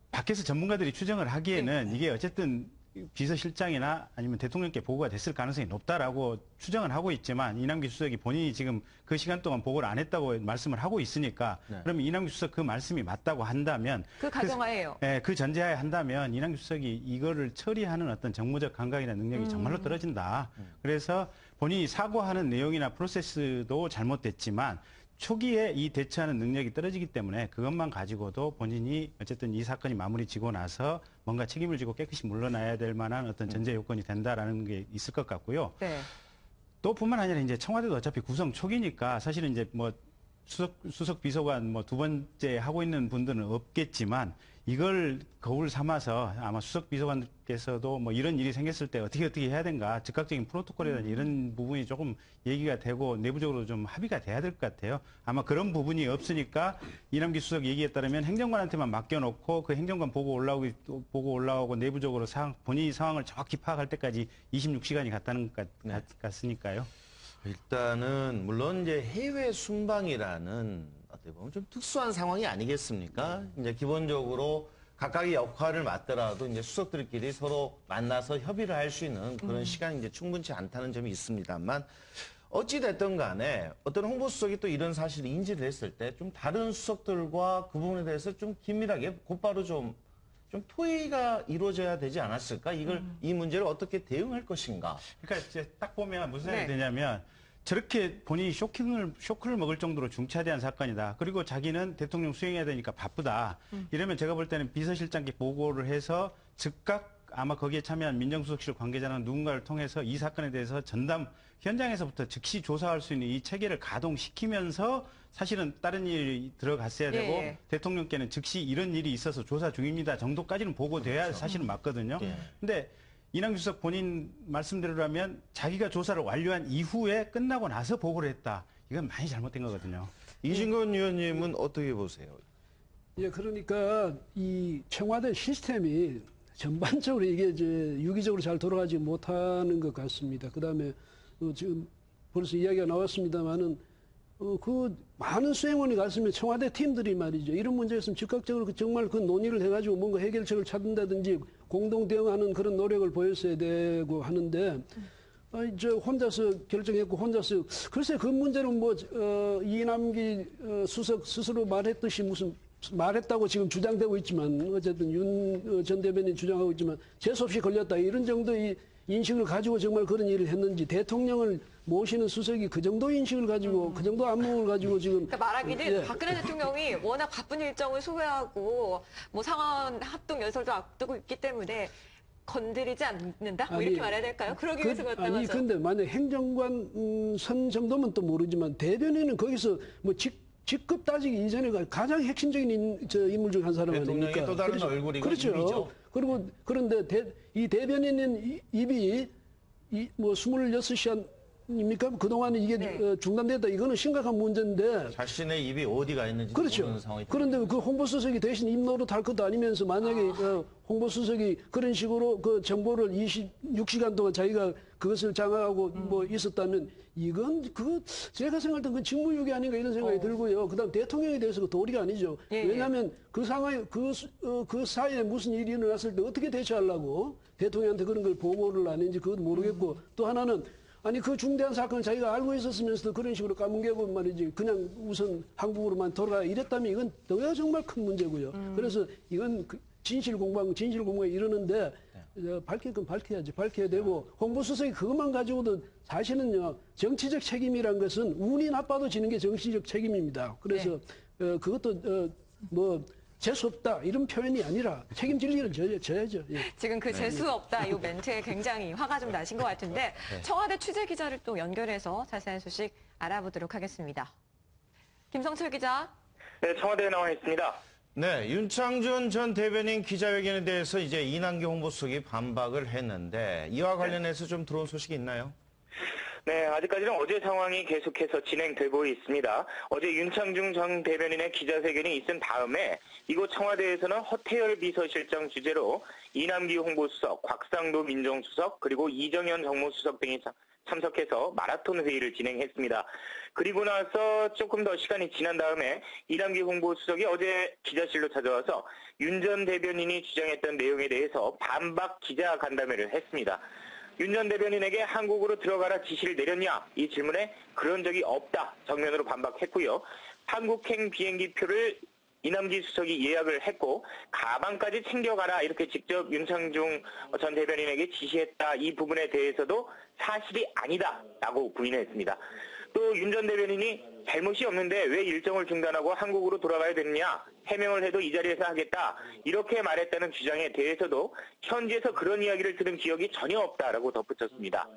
밖에서 전문가들이 추정을 하기에는 이게 어쨌든 비서실장이나 아니면 대통령께 보고가 됐을 가능성이 높다라고 추정을 하고 있지만 이남기 수석이 본인이 지금 그 시간 동안 보고를 안 했다고 말씀을 하고 있으니까 그러면 이남기 수석 그 말씀이 맞다고 한다면 그 가정하에요. 그 전제하에 한다면 이남기 수석이 이거를 처리하는 어떤 정무적 감각이나 능력이 정말로 떨어진다. 그래서 본인이 사과하는 내용이나 프로세스도 잘못됐지만 초기에 이 대처하는 능력이 떨어지기 때문에 그것만 가지고도 본인이 어쨌든 이 사건이 마무리 지고 나서 뭔가 책임을 지고 깨끗이 물러나야 될 만한 어떤 전제 요건이 된다라는 게 있을 것 같고요. 네. 또 뿐만 아니라 이제 청와대도 어차피 구성 초기니까 사실은 이제 뭐 수석 비서관 뭐 두 번째 하고 있는 분들은 없겠지만 이걸 거울 삼아서 아마 수석 비서관께서도 뭐 이런 일이 생겼을 때 어떻게 해야 되는가 즉각적인 프로토콜이라든지 이런 부분이 조금 얘기가 되고 내부적으로 좀 합의가 돼야 될 것 같아요. 아마 그런 부분이 없으니까 이남기 수석 얘기에 따르면 행정관한테만 맡겨놓고 그 행정관 보고 올라오고 내부적으로 본인이 상황을 정확히 파악할 때까지 26시간이 갔다는 것 같으니까요. 일단은 물론 이제 해외 순방이라는 어떻게 보면 좀 특수한 상황이 아니겠습니까? 이제 기본적으로 각각의 역할을 맡더라도 이제 수석들끼리 서로 만나서 협의를 할 수 있는 그런 시간이 이제 충분치 않다는 점이 있습니다만 어찌 됐든 간에 어떤 홍보수석이 또 이런 사실을 인지를 했을 때 좀 다른 수석들과 그 부분에 대해서 좀 긴밀하게 곧바로 좀 토의가 이루어져야 되지 않았을까? 이 문제를 어떻게 대응할 것인가? 그러니까 이제 딱 보면 무슨 생각이 드냐면 저렇게 본인이 쇼크를 먹을 정도로 중차대한 사건이다. 그리고 자기는 대통령 수행해야 되니까 바쁘다. 이러면 제가 볼 때는 비서실장께 보고를 해서 즉각 아마 거기에 참여한 민정수석실 관계자나 누군가를 통해서 이 사건에 대해서 전담 현장에서부터 즉시 조사할 수 있는 이 체계를 가동시키면서 사실은 다른 일이 들어갔어야 되고 예. 대통령께는 즉시 이런 일이 있어서 조사 중입니다 정도까지는 보고돼야 사실은 맞거든요. 근데 이낙연 수석 본인 말씀대로라면 자기가 조사를 완료한 이후에 끝나고 나서 보고를 했다. 이건 많이 잘못된 거거든요. 이진건 의원님은 어떻게 보세요? 예, 그러니까 이 청와대 시스템이 전반적으로 이게 이제 유기적으로 잘 돌아가지 못하는 것 같습니다. 그다음에 지금 벌써 이야기가 나왔습니다만은 그 많은 수행원이 갔으면 청와대 팀들이 말이죠. 이런 문제가 있으면 즉각적으로 정말 그 논의를 해가지고 뭔가 해결책을 찾는다든지 공동 대응하는 그런 노력을 보였어야 되고 하는데 저 혼자서 결정했고 혼자서 글쎄 그 문제는 뭐 이남기 수석 스스로 말했듯이 무슨 말했다고 지금 주장되고 있지만 어쨌든 윤 전 대변인 주장하고 있지만 재수없이 걸렸다 이런 정도의 인식을 가지고 정말 그런 일을 했는지 대통령을 모시는 수석이 그 정도 인식을 가지고 그 정도 안목을 가지고 지금 그러니까 말하기는 박근혜 대통령이 워낙 바쁜 일정을 소화하고 뭐 상원 합동 연설도 앞두고 있기 때문에 건드리지 않는다? 뭐 이렇게 말해야 될까요? 그러기 위해서 그렇다고 하죠. 아니 근데 만약 행정관 선 정도면 또 모르지만 대변인은 거기서 뭐 직급 따지기 이전에 가장 핵심적인 인물 중 한 사람 아닙니까? 대통령의 또 다른 얼굴이고 그렇죠. 입이죠. 그리고 그런데 이 대변인은 입이 뭐 26시간입니까? 그동안 이게 중단됐다. 이거는 심각한 문제인데. 자신의 입이 어디가 있는지 그렇죠. 모르는 상황이. 그런데 그 홍보수석이 대신 입 노릇할 것도 아니면서 만약에 홍보수석이 그런 식으로 그 정보를 26시간 동안 자기가 그것을 장악하고 뭐 있었다면 이건 제가 생각할 땐 그 직무유기 아닌가 이런 생각이 들고요. 그다음 대통령에 대해서 그 도리가 아니죠. 왜냐하면 그 상황에 그 사이에 무슨 일이 일어났을 때 어떻게 대처하려고 대통령한테 그런 걸 보고를 안 했는지 그것도 모르겠고 또 하나는 아니 그 중대한 사건을 자기가 알고 있었으면서도 그런 식으로 까뭉개고 말이지 그냥 우선 한국으로만 돌아가 이랬다면 이건 더 정말 큰 문제고요. 그래서 이건 진실 공방 이러는데 밝힐 건 밝혀야지. 밝혀야 되고 홍보수석이 그것만 가지고도 사실은요 정치적 책임이란 것은 운이 나빠도 지는 게 정치적 책임입니다. 그래서 그것도 뭐 재수 없다 이런 표현이 아니라 책임질 일은 져야죠. 예. 지금 그 재수 없다 이 멘트에 굉장히 화가 좀 나신 것 같은데 청와대 취재 기자를 또 연결해서 자세한 소식 알아보도록 하겠습니다. 김성철 기자. 네, 청와대에 나와 있습니다. 네, 윤창준 전 대변인 기자회견에 대해서 이제 이낙연 홍보수석이 반박을 했는데 이와 관련해서 좀 들어온 소식이 있나요? 네, 아직까지는 어제 상황이 계속해서 진행되고 있습니다. 어제 윤창중 전 대변인의 기자회견이 있은 다음에 이곳 청와대에서는 허태열 비서실장 주재로 이남기 홍보수석, 곽상도 민정수석, 그리고 이정현 정무수석 등이 참석해서 마라톤 회의를 진행했습니다. 그리고 나서 조금 더 시간이 지난 다음에 이남기 홍보수석이 어제 기자실로 찾아와서 윤 전 대변인이 주장했던 내용에 대해서 반박 기자 간담회를 했습니다. 윤 전 대변인에게 한국으로 들어가라 지시를 내렸냐? 이 질문에 그런 적이 없다. 정면으로 반박했고요. 한국행 비행기표를 이남기 수석이 예약을 했고 가방까지 챙겨가라 이렇게 직접 윤창중 전 대변인에게 지시했다. 이 부분에 대해서도 사실이 아니다라고 부인했습니다. 또 윤 전 대변인이 잘못이 없는데 왜 일정을 중단하고 한국으로 돌아가야 되느냐? 해명을 해도 이 자리에서 하겠다. 이렇게 말했다는 주장에 대해서도 현지에서 그런 이야기를 들은 기억이 전혀 없다라고 덧붙였습니다.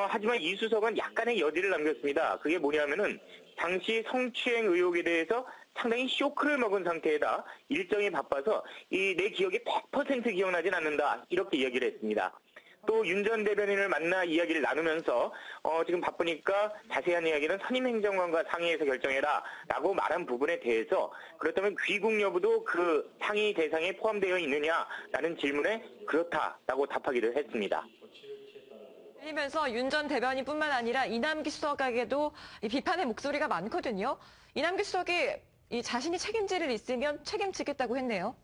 하지만 이 수석은 약간의 여지를 남겼습니다. 그게 뭐냐면은 당시 성추행 의혹에 대해서 상당히 쇼크를 먹은 상태에다 일정이 바빠서 내 기억이 100% 기억나진 않는다. 이렇게 이야기를 했습니다. 또 윤 전 대변인을 만나 이야기를 나누면서 지금 바쁘니까 자세한 이야기는 선임행정관과 상의해서 결정해라 라고 말한 부분에 대해서 그렇다면 귀국 여부도 그 상의 대상에 포함되어 있느냐라는 질문에 그렇다라고 답하기도 했습니다. 들리면서 윤 전 대변인뿐만 아니라 이남기 수석에게도 이 비판의 목소리가 많거든요. 이남기 수석이 이 자신이 책임질 일 있으면 책임지겠다고 했네요.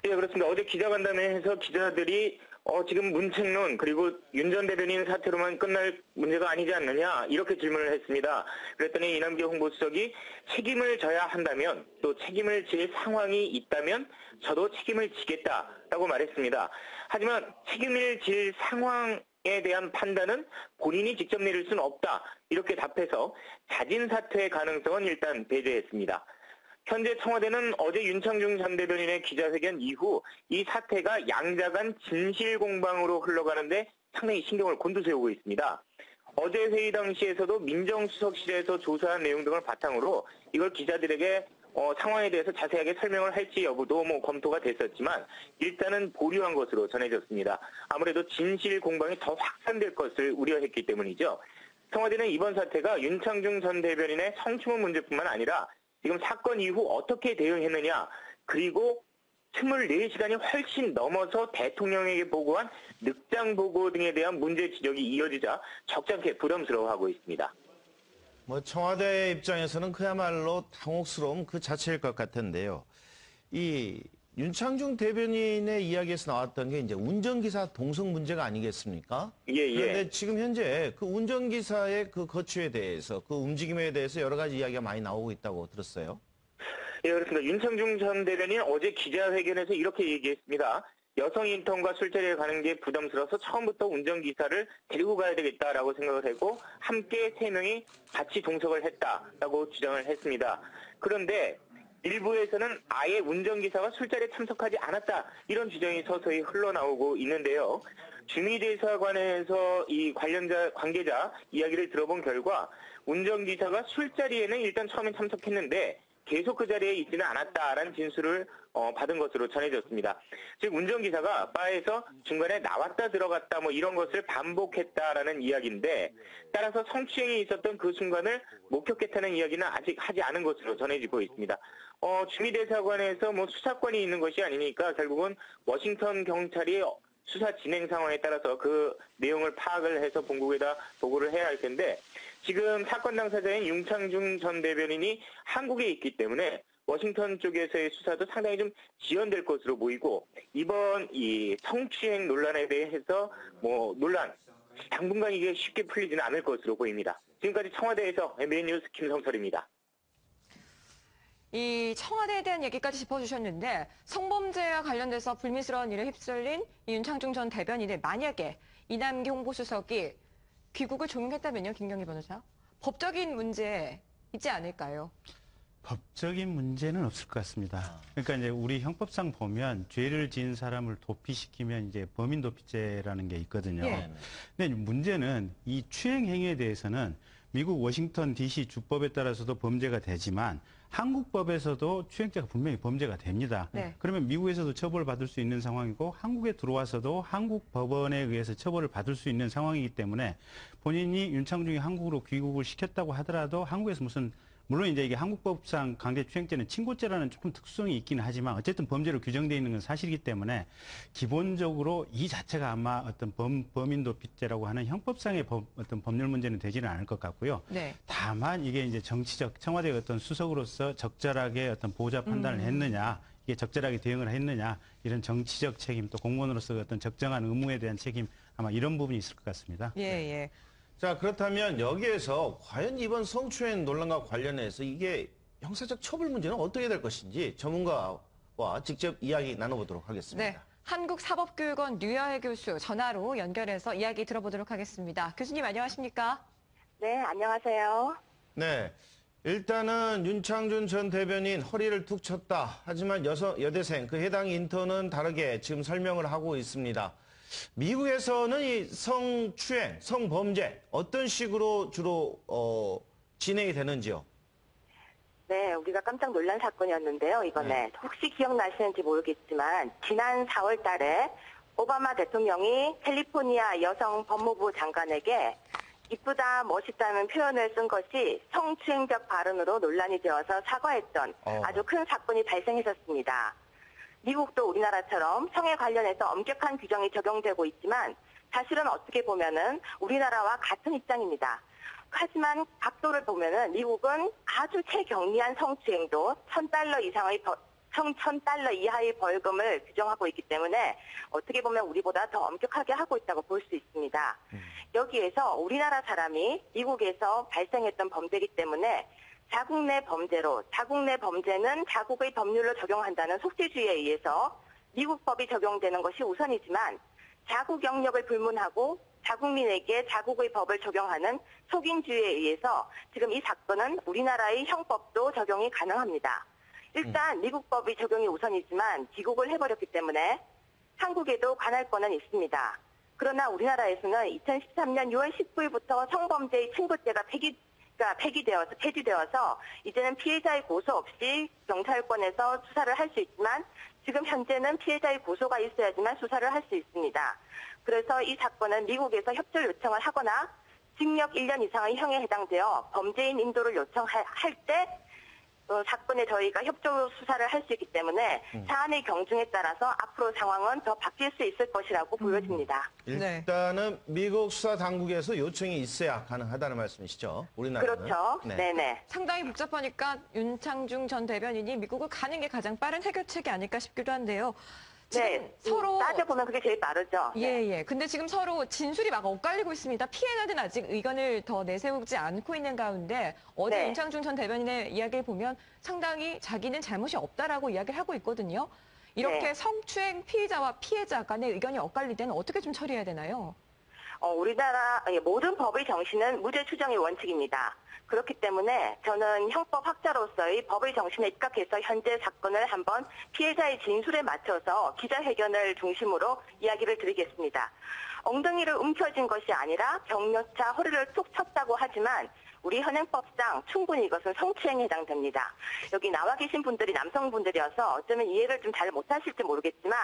예, 그렇습니다. 어제 기자간담회에서 기자들이 지금 문책론 그리고 윤 전 대변인 사태로만 끝날 문제가 아니지 않느냐 이렇게 질문을 했습니다. 그랬더니 이남기 홍보수석이 책임을 져야 한다면 또 책임을 질 상황이 있다면 저도 책임을 지겠다라고 말했습니다. 하지만 책임을 질 상황에 대한 판단은 본인이 직접 내릴 수는 없다 이렇게 답해서 자진 사퇴의 가능성은 일단 배제했습니다. 현재 청와대는 어제 윤창중 전 대변인의 기자회견 이후 이 사태가 양자간 진실 공방으로 흘러가는데 상당히 신경을 곤두세우고 있습니다. 어제 회의 당시에서도 민정수석실에서 조사한 내용 등을 바탕으로 이걸 기자들에게 상황에 대해서 자세하게 설명을 할지 여부도 검토가 됐었지만 일단은 보류한 것으로 전해졌습니다. 아무래도 진실 공방이 더 확산될 것을 우려했기 때문이죠. 청와대는 이번 사태가 윤창중 전 대변인의 성추문 문제뿐만 아니라 지금 사건 이후 어떻게 대응했느냐, 그리고 24시간이 훨씬 넘어서 대통령에게 보고한 늑장 보고 등에 대한 문제 지적이 이어지자 적잖게 부담스러워하고 있습니다. 청와대 입장에서는 그야말로 당혹스러움 그 자체일 것 같은데요. 이 윤창중 대변인의 이야기에서 나왔던 게 이제 운전기사 동성 문제가 아니겠습니까? 예. 그런데 지금 현재 그 운전기사의 그 거취에 대해서, 그 움직임에 대해서 여러 가지 이야기가 많이 나오고 있다고 들었어요. 예, 그렇습니다. 윤창중 전 대변인 어제 기자회견에서 이렇게 얘기했습니다. 여성 인턴과 술자리에 가는 게 부담스러워서 처음부터 운전기사를 데리고 가야 되겠다라고 생각을 하고 함께 3명이 같이 동석을 했다라고 주장을 했습니다. 그런데 일부에서는 아예 운전기사가 술자리에 참석하지 않았다, 이런 주장이 서서히 흘러나오고 있는데요. 주미대사관에서 이 관계자 이야기를 들어본 결과 운전기사가 술자리에는 일단 처음엔 참석했는데 계속 그 자리에 있지는 않았다라는 진술을 받은 것으로 전해졌습니다. 즉 운전기사가 바에서 중간에 나왔다 들어갔다 이런 것을 반복했다라는 이야기인데, 따라서 성추행이 있었던 그 순간을 목격했다는 이야기는 아직 하지 않은 것으로 전해지고 있습니다. 주미대사관에서 수사권이 있는 것이 아니니까 결국은 워싱턴 경찰이 수사 진행 상황에 따라서 그 내용을 파악을 해서 본국에다 보고를 해야 할 텐데, 지금 사건 당사자인 윤창중 전 대변인이 한국에 있기 때문에 워싱턴 쪽에서의 수사도 상당히 좀 지연될 것으로 보이고, 이번 이 성추행 논란에 대해서 논란 당분간 이게 쉽게 풀리지는 않을 것으로 보입니다. 지금까지 청와대에서 MBN 뉴스 김성철입니다. 이 청와대에 대한 얘기까지 짚어주셨는데, 성범죄와 관련돼서 불미스러운 일에 휩쓸린 이 윤창중 전 대변인을 만약에 이남기 홍보수석이 귀국을 종용했다면요, 김경희 변호사? 법적인 문제 있지 않을까요? 법적인 문제는 없을 것 같습니다. 그러니까 이제 우리 형법상 보면 죄를 지은 사람을 도피시키면 이제 범인 도피죄라는 게 있거든요. 예. 근데 문제는 이 추행 행위에 대해서는 미국 워싱턴 DC 주법에 따라서도 범죄가 되지만 한국법에서도 추행죄가 분명히 범죄가 됩니다. 네. 그러면 미국에서도 처벌을 받을 수 있는 상황이고 한국에 들어와서도 한국 법원에 의해서 처벌을 받을 수 있는 상황이기 때문에 본인이 윤창중이 한국으로 귀국을 시켰다고 하더라도 한국에서 물론 이제 이게 한국법상 강제추행죄는 친고죄라는 조금 특수성이 있기는 하지만 어쨌든 범죄로 규정되어 있는 건 사실이기 때문에 기본적으로 이 자체가 아마 어떤 범인 도피죄라고 하는 형법상의 어떤 법률 문제는 되지는 않을 것 같고요. 네. 다만 이게 이제 정치적 청와대의 어떤 수석으로서 적절하게 어떤 보호자 판단을 했느냐, 이게 적절하게 대응을 했느냐, 이런 정치적 책임, 또 공무원으로서 어떤 적정한 의무에 대한 책임, 아마 이런 부분이 있을 것 같습니다. 예. 자, 그렇다면 여기에서 과연 이번 성추행 논란과 관련해서 이게 형사적 처벌 문제는 어떻게 될 것인지 전문가와 직접 이야기 나눠보도록 하겠습니다. 네. 한국사법교육원 류여혜 교수 전화로 연결해서 이야기 들어보도록 하겠습니다. 교수님 안녕하십니까? 네, 안녕하세요. 네. 일단은 윤창중 전 대변인 허리를 툭 쳤다. 하지만 여대생, 그 해당 인턴은 다르게 지금 설명을 하고 있습니다. 미국에서는 이 성추행, 성범죄 어떤 식으로 주로 진행이 되는지요? 네, 우리가 깜짝 놀란 사건이었는데요. 이번에 혹시 기억나시는지 모르겠지만 지난 4월 달에 오바마 대통령이 캘리포니아 여성 법무부 장관에게 이쁘다, 멋있다는 표현을 쓴 것이 성추행적 발언으로 논란이 되어서 사과했던 아주 큰 사건이 발생했었습니다. 미국도 우리나라처럼 성에 관련해서 엄격한 규정이 적용되고 있지만 사실은 어떻게 보면은 우리나라와 같은 입장입니다. 하지만 각도를 보면은 미국은 아주 최경미한 성추행도 $1,000 이하의 벌금을 규정하고 있기 때문에 어떻게 보면 우리보다 더 엄격하게 하고 있다고 볼 수 있습니다. 여기에서 우리나라 사람이 미국에서 발생했던 범죄이기 때문에 자국 내 범죄로, 자국 내 범죄는 자국의 법률로 적용한다는 속죄주의에 의해서 미국 법이 적용되는 것이 우선이지만 자국 영역을 불문하고 자국민에게 자국의 법을 적용하는 속인주의에 의해서 지금 이 사건은 우리나라의 형법도 적용이 가능합니다. 일단 미국 법이 적용이 우선이지만 귀국을 해버렸기 때문에 한국에도 관할권은 있습니다. 그러나 우리나라에서는 2013년 6월 19일부터 성범죄의 친고죄가 폐지되어서 이제는 피해자의 고소 없이 경찰권에서 수사를 할 수 있지만 지금 현재는 피해자의 고소가 있어야지만 수사를 할 수 있습니다. 그래서 이 사건은 미국에서 협조 요청을 하거나 징역 1년 이상의 형에 해당되어 범죄인 인도를 요청할 때 사건에 저희가 협조 수사를 할 수 있기 때문에 사안의 경중에 따라서 앞으로 상황은 더 바뀔 수 있을 것이라고 보여집니다. 일단은 미국 수사 당국에서 요청이 있어야 가능하다는 말씀이시죠? 우리나라는. 그렇죠. 네네. 상당히 복잡하니까 윤창중 전 대변인이 미국을 가는 게 가장 빠른 해결책이 아닐까 싶기도 한데요. 지금 서로 따져보면 그게 제일 빠르죠. 예. 근데 지금 서로 진술이 막 엇갈리고 있습니다. 피해자들은 아직 의견을 더 내세우지 않고 있는 가운데 어제 윤창중 전 대변인의 이야기를 보면 상당히 자기는 잘못이 없다라고 이야기를 하고 있거든요. 이렇게 성추행 피의자와 피해자 간의 의견이 엇갈릴 때는 어떻게 좀 처리해야 되나요? 우리나라 모든 법의 정신은 무죄 추정의 원칙입니다. 그렇기 때문에 저는 형법학자로서의 법의 정신에 입각해서 현재 사건을 한번 피해자의 진술에 맞춰서 기자회견을 중심으로 이야기를 드리겠습니다. 엉덩이를 움켜쥔 것이 아니라 격려차 허리를 툭 쳤다고 하지만 우리 현행법상 충분히 이것은 성추행에 해당됩니다. 여기 나와 계신 분들이 남성분들이어서 어쩌면 이해를 좀 잘 못하실지 모르겠지만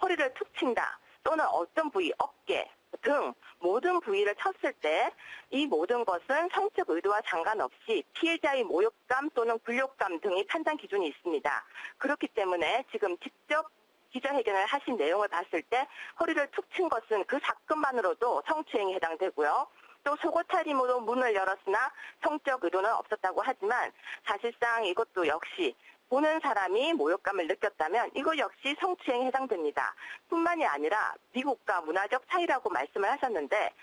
허리를 툭 친다 또는 어떤 부위, 어깨, 등 모든 부위를 쳤을 때 이 모든 것은 성적 의도와 상관없이 피해자의 모욕감 또는 굴욕감 등의 판단 기준이 있습니다. 그렇기 때문에 지금 직접 기자회견을 하신 내용을 봤을 때 허리를 툭 친 것은 그 사건만으로도 성추행에 해당되고요. 또 속옷 차림으로 문을 열었으나 성적 의도는 없었다고 하지만 사실상 이것도 역시 보는 사람이 모욕감을 느꼈다면 이거 역시 성추행에 해당됩니다. 뿐만이 아니라 미국과 문화적 차이라고 말씀을 하셨는데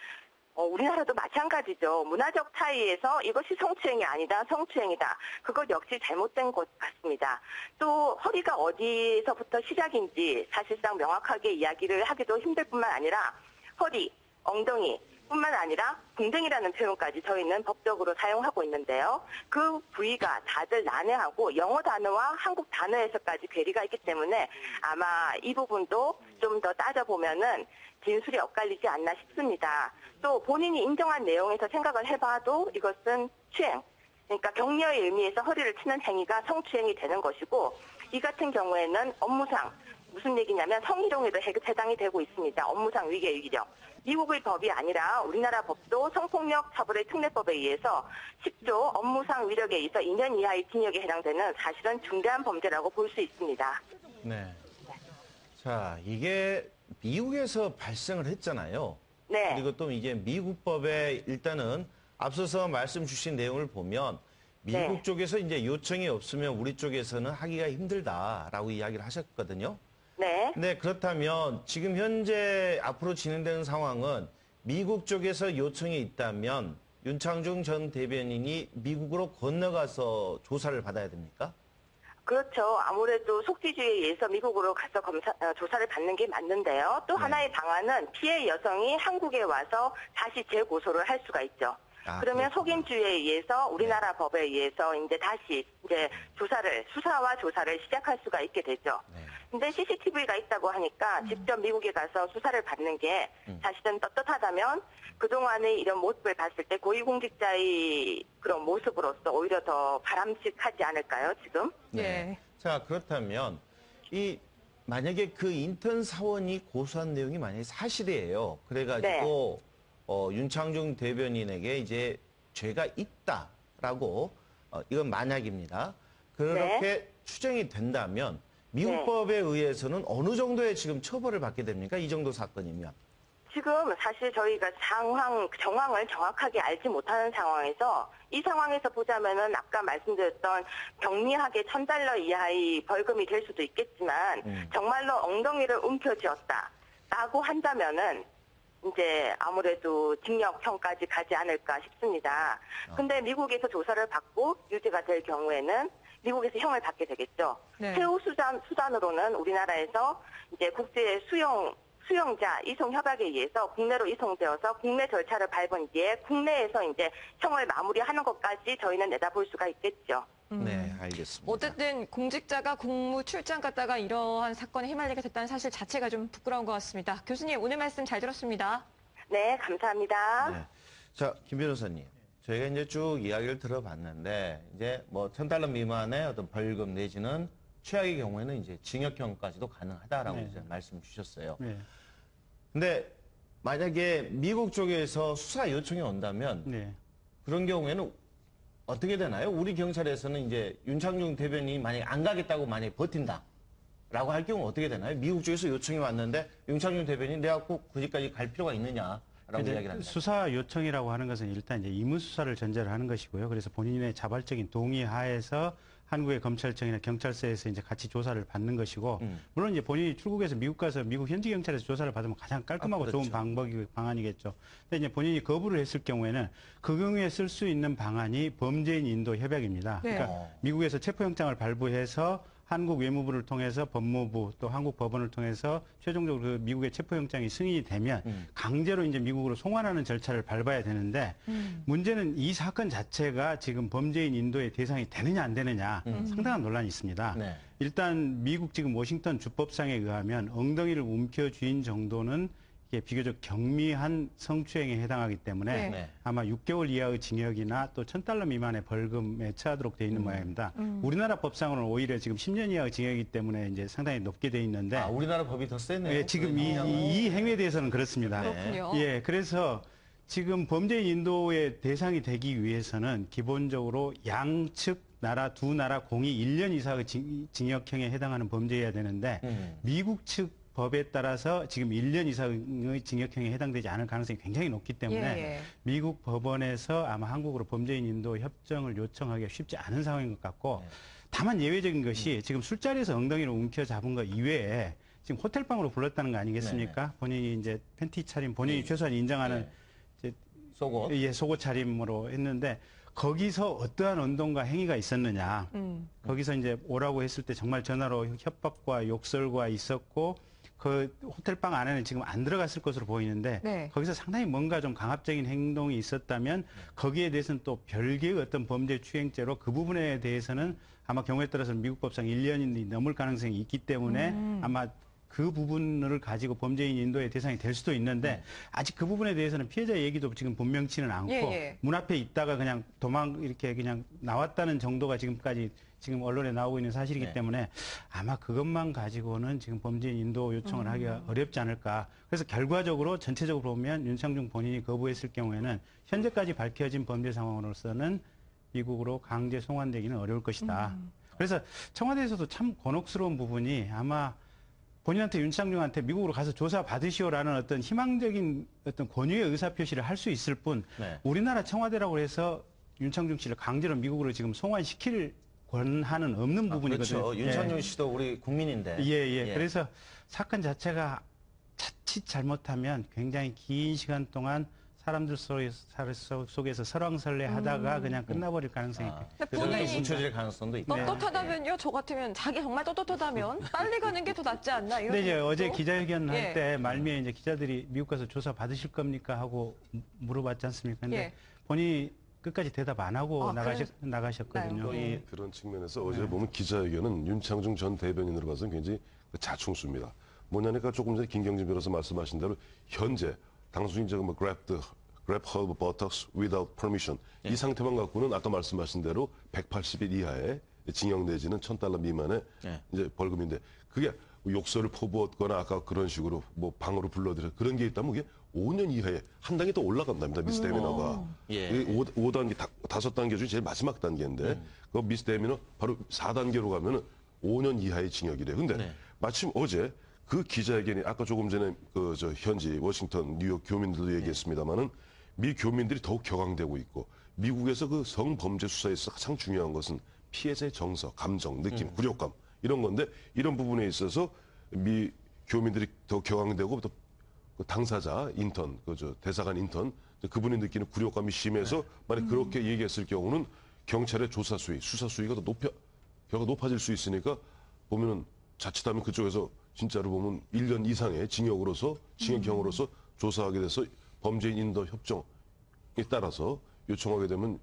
우리나라도 마찬가지죠. 문화적 차이에서 이것이 성추행이 아니다, 성추행이다. 그것 역시 잘못된 것 같습니다. 또 허리가 어디서부터 시작인지 사실상 명확하게 이야기를 하기도 힘들 뿐만 아니라 허리, 엉덩이, 뿐만 아니라 궁등이라는 표현까지 저희는 법적으로 사용하고 있는데요. 그 부위가 다들 난해하고 영어 단어와 한국 단어에서까지 괴리가 있기 때문에 아마 이 부분도 좀 더 따져보면은 진술이 엇갈리지 않나 싶습니다. 또 본인이 인정한 내용에서 생각을 해봐도 이것은 추행, 그러니까 격려의 의미에서 허리를 치는 행위가 성추행이 되는 것이고 이 같은 경우에는 업무상 무슨 얘기냐면 성희롱에도 해당이 되고 있습니다. 업무상 위계유기력. 미국의 법이 아니라 우리나라 법도 성폭력 처벌의 특례법에 의해서 10조 업무상 위력에 의해서 2년 이하의 징역에 해당되는 사실은 중대한 범죄라고 볼 수 있습니다. 네. 자, 이게 미국에서 발생을 했잖아요. 네. 그리고 또 이제 미국 법에 일단은 앞서서 말씀 주신 내용을 보면 미국 쪽에서 이제 요청이 없으면 우리 쪽에서는 하기가 힘들다라고 이야기를 하셨거든요. 네. 네, 그렇다면 지금 현재 앞으로 진행되는 상황은 미국 쪽에서 요청이 있다면 윤창중 전 대변인이 미국으로 건너가서 조사를 받아야 됩니까? 그렇죠. 아무래도 속지주의에 의해서 미국으로 가서 조사를 받는 게 맞는데요. 또 하나의 방안은 피해 여성이 한국에 와서 다시 재고소를 할 수가 있죠. 그러면 속인주의에 의해서 우리나라 법에 의해서 이제 다시 이제 수사와 조사를 시작할 수가 있게 되죠. 근데 CCTV가 있다고 하니까 직접 미국에 가서 수사를 받는 게 사실은 떳떳하다면 그동안의 이런 모습을 봤을 때 고위공직자의 그런 모습으로서 오히려 더 바람직하지 않을까요, 지금? 네. 자, 그렇다면 만약에 그 인턴 사원이 고소한 내용이 만약에 사실이에요. 그래가지고 윤창중 대변인에게 이제 죄가 있다라고 이건 만약입니다. 그렇게 추정이 된다면 미국 법에 의해서는 어느 정도의 지금 처벌을 받게 됩니까? 이 정도 사건이면. 지금 사실 저희가 정황을 정확하게 알지 못하는 상황에서 이 상황에서 보자면은 아까 말씀드렸던 경미하게 $1,000 이하의 벌금이 될 수도 있겠지만 정말로 엉덩이를 움켜쥐었다라고 한다면은 이제 아무래도 징역형까지 가지 않을까 싶습니다. 근데 미국에서 조사를 받고 유죄가 될 경우에는 미국에서 형을 받게 되겠죠. 최후 수단으로는 우리나라에서 이제 국제 수용자 이송 협약에 의해서 국내로 이송되어서 국내 절차를 밟은 뒤에 국내에서 이제 형을 마무리하는 것까지 저희는 내다볼 수가 있겠죠. 네, 알겠습니다. 어쨌든 공직자가 공무 출장 갔다가 이러한 사건에 휘말리게 됐다는 사실 자체가 좀 부끄러운 것 같습니다. 교수님, 오늘 말씀 잘 들었습니다. 네, 감사합니다. 네. 자, 김 변호사님. 저희가 이제 쭉 이야기를 들어봤는데 이제 뭐 $1,000 미만의 어떤 벌금 내지는 최악의 경우에는 이제 징역형까지도 가능하다라고 네. 이제 말씀 주셨어요. 네. 근데 만약에 미국 쪽에서 수사 요청이 온다면 네. 그런 경우에는 어떻게 되나요? 우리 경찰에서는 이제 윤창중 대변인이 만약에 안 가겠다고 만약에 버틴다라고 할 경우 어떻게 되나요? 미국 쪽에서 요청이 왔는데 윤창중 대변인이 내가 꼭 거기까지 갈 필요가 있느냐라고 이야기를 합니다. 수사 요청이라고 하는 것은 일단 이제 임무 수사를 전제로 하는 것이고요. 그래서 본인의 자발적인 동의 하에서 한국의 검찰청이나 경찰서에서 이제 같이 조사를 받는 것이고, 물론 이제 본인이 출국해서 미국 가서 미국 현지 경찰에서 조사를 받으면 가장 깔끔하고 그렇죠. 좋은 방안이겠죠. 근데 이제 본인이 거부를 했을 경우에는 그 경우에 쓸 수 있는 방안이 범죄인 인도 협약입니다. 네. 그러니까 미국에서 체포영장을 발부해서 한국 외무부를 통해서 법무부 또 한국 법원을 통해서 최종적으로 그 미국의 체포영장이 승인이 되면 강제로 이제 미국으로 송환하는 절차를 밟아야 되는데 문제는 이 사건 자체가 지금 범죄인 인도의 대상이 되느냐 안 되느냐 상당한 논란이 있습니다. 네. 일단 미국 지금 워싱턴 주법상에 의하면 엉덩이를 움켜쥐인 정도는 이게 비교적 경미한 성추행에 해당하기 때문에 네. 아마 6개월 이하의 징역이나 또 $1,000 미만의 벌금에 처하도록 돼 있는 모양입니다. 우리나라 법상으로는 오히려 지금 10년 이하의 징역이기 때문에 이제 상당히 높게 돼 있는데 아, 우리나라 법이 더 세네요. 예, 지금 이 행위에 대해서는 그렇습니다. 그렇군요. 예, 그래서 지금 범죄인 인도의 대상이 되기 위해서는 기본적으로 양측 나라 두 나라 공이 1년 이상의 징역형에 해당하는 범죄여야 되는데 미국 측 법에 따라서 지금 1년 이상의 징역형에 해당되지 않을 가능성이 굉장히 높기 때문에 예. 미국 법원에서 아마 한국으로 범죄인 인도 협정을 요청하기가 쉽지 않은 상황인 것 같고 다만 예외적인 것이 지금 술자리에서 엉덩이를 움켜 잡은 것 이외에 지금 호텔방으로 불렀다는 거 아니겠습니까? 본인이 이제 팬티 차림, 본인이 최소한 인정하는 이제 속옷. 예, 속옷 차림으로 했는데 거기서 어떠한 언동과 행위가 있었느냐. 거기서 이제 오라고 했을 때 정말 전화로 협박과 욕설과 있었고 그 호텔방 안에는 지금 안 들어갔을 것으로 보이는데 네. 거기서 상당히 뭔가 좀 강압적인 행동이 있었다면 거기에 대해서는 또 별개의 어떤 범죄 추행죄로 그 부분에 대해서는 아마 경우에 따라서는 미국 법상 1년이 넘을 가능성이 있기 때문에 아마 그 부분을 가지고 범죄인 인도의 대상이 될 수도 있는데 아직 그 부분에 대해서는 피해자 얘기도 지금 분명치는 않고 예. 문 앞에 있다가 그냥 이렇게 그냥 나왔다는 정도가 지금까지 지금 언론에 나오고 있는 사실이기 때문에 아마 그것만 가지고는 지금 범죄인 인도 요청을 하기가 어렵지 않을까. 그래서 결과적으로 전체적으로 보면 윤창중 본인이 거부했을 경우에는 현재까지 밝혀진 범죄 상황으로서는 미국으로 강제 송환되기는 어려울 것이다. 그래서 청와대에서도 참 곤혹스러운 부분이 아마 본인한테 윤창중한테 미국으로 가서 조사 받으시오라는 어떤 희망적인 어떤 권유의 의사표시를 할 수 있을 뿐 우리나라 청와대라고 해서 윤창중 씨를 강제로 미국으로 지금 송환시킬 권한은 없는 부분이거든요. 그렇죠. 윤창중 씨도 우리 국민인데. 예. 그래서 사건 자체가 자칫 잘못하면 굉장히 긴 시간 동안 사람들 속에서 설왕설래하다가 그냥 끝나버릴 가능성이 그래서 묻혀질 가능성도 있고. 떳떳하다면요. 저 같으면 자기 정말 떳떳하다면 빨리 가는 게 더 낫지 않나 이런. 근데 이제 생각도. 어제 기자회견 할 예. 때 말미에 이제 기자들이 미국 가서 조사 받으실 겁니까 하고 물어봤지 않습니까? 근데 예. 본인이 끝까지 대답 안 하고 나가셨거든요. 그런 측면에서 어제 보면 기자회견은 윤창중 전 대변인으로 봐서는 굉장히 자충수입니다. 뭐냐니까 조금 전에 김경진 변호사 말씀하신 대로 현재 당신이 저거 뭐 grab her buttocks without permission 이 상태만 갖고는 아까 말씀하신 대로 180일 이하의 징역 내지는 $1,000 미만의 이제 벌금인데 그게 욕설을 퍼부었거나 아까 그런 식으로 뭐 방으로 불러들여 그런 게 있다면 그게 5년 이하에 한 단계 더 올라간답니다. 미스데미너가. 5단계, 5단계 중에 제일 마지막 단계인데 그 미스데미너 바로 4단계로 가면은 5년 이하의 징역이래요. 근데 마침 어제 그 기자회견이 아까 조금 전에 그 저 현지 워싱턴, 뉴욕 교민들도 얘기했습니다만은 미 교민들이 더욱 격앙되고 있고 미국에서 그 성범죄 수사에서 가장 중요한 것은 피해자의 정서, 감정, 느낌, 굴욕감 이런 건데 이런 부분에 있어서 미 교민들이 더 격앙되고 또 그 당사자 인턴, 그 대사관 인턴 그분이 느끼는 굴욕감이 심해서 만약 그렇게 얘기했을 경우는 경찰의 조사 수위, 수사 수위가 더 높아질 수 있으니까 보면은 자칫하면 그쪽에서 진짜로 보면 1년 이상의 징역형으로서 조사하게 돼서 범죄인 인도 협정에 따라서 요청하게 되면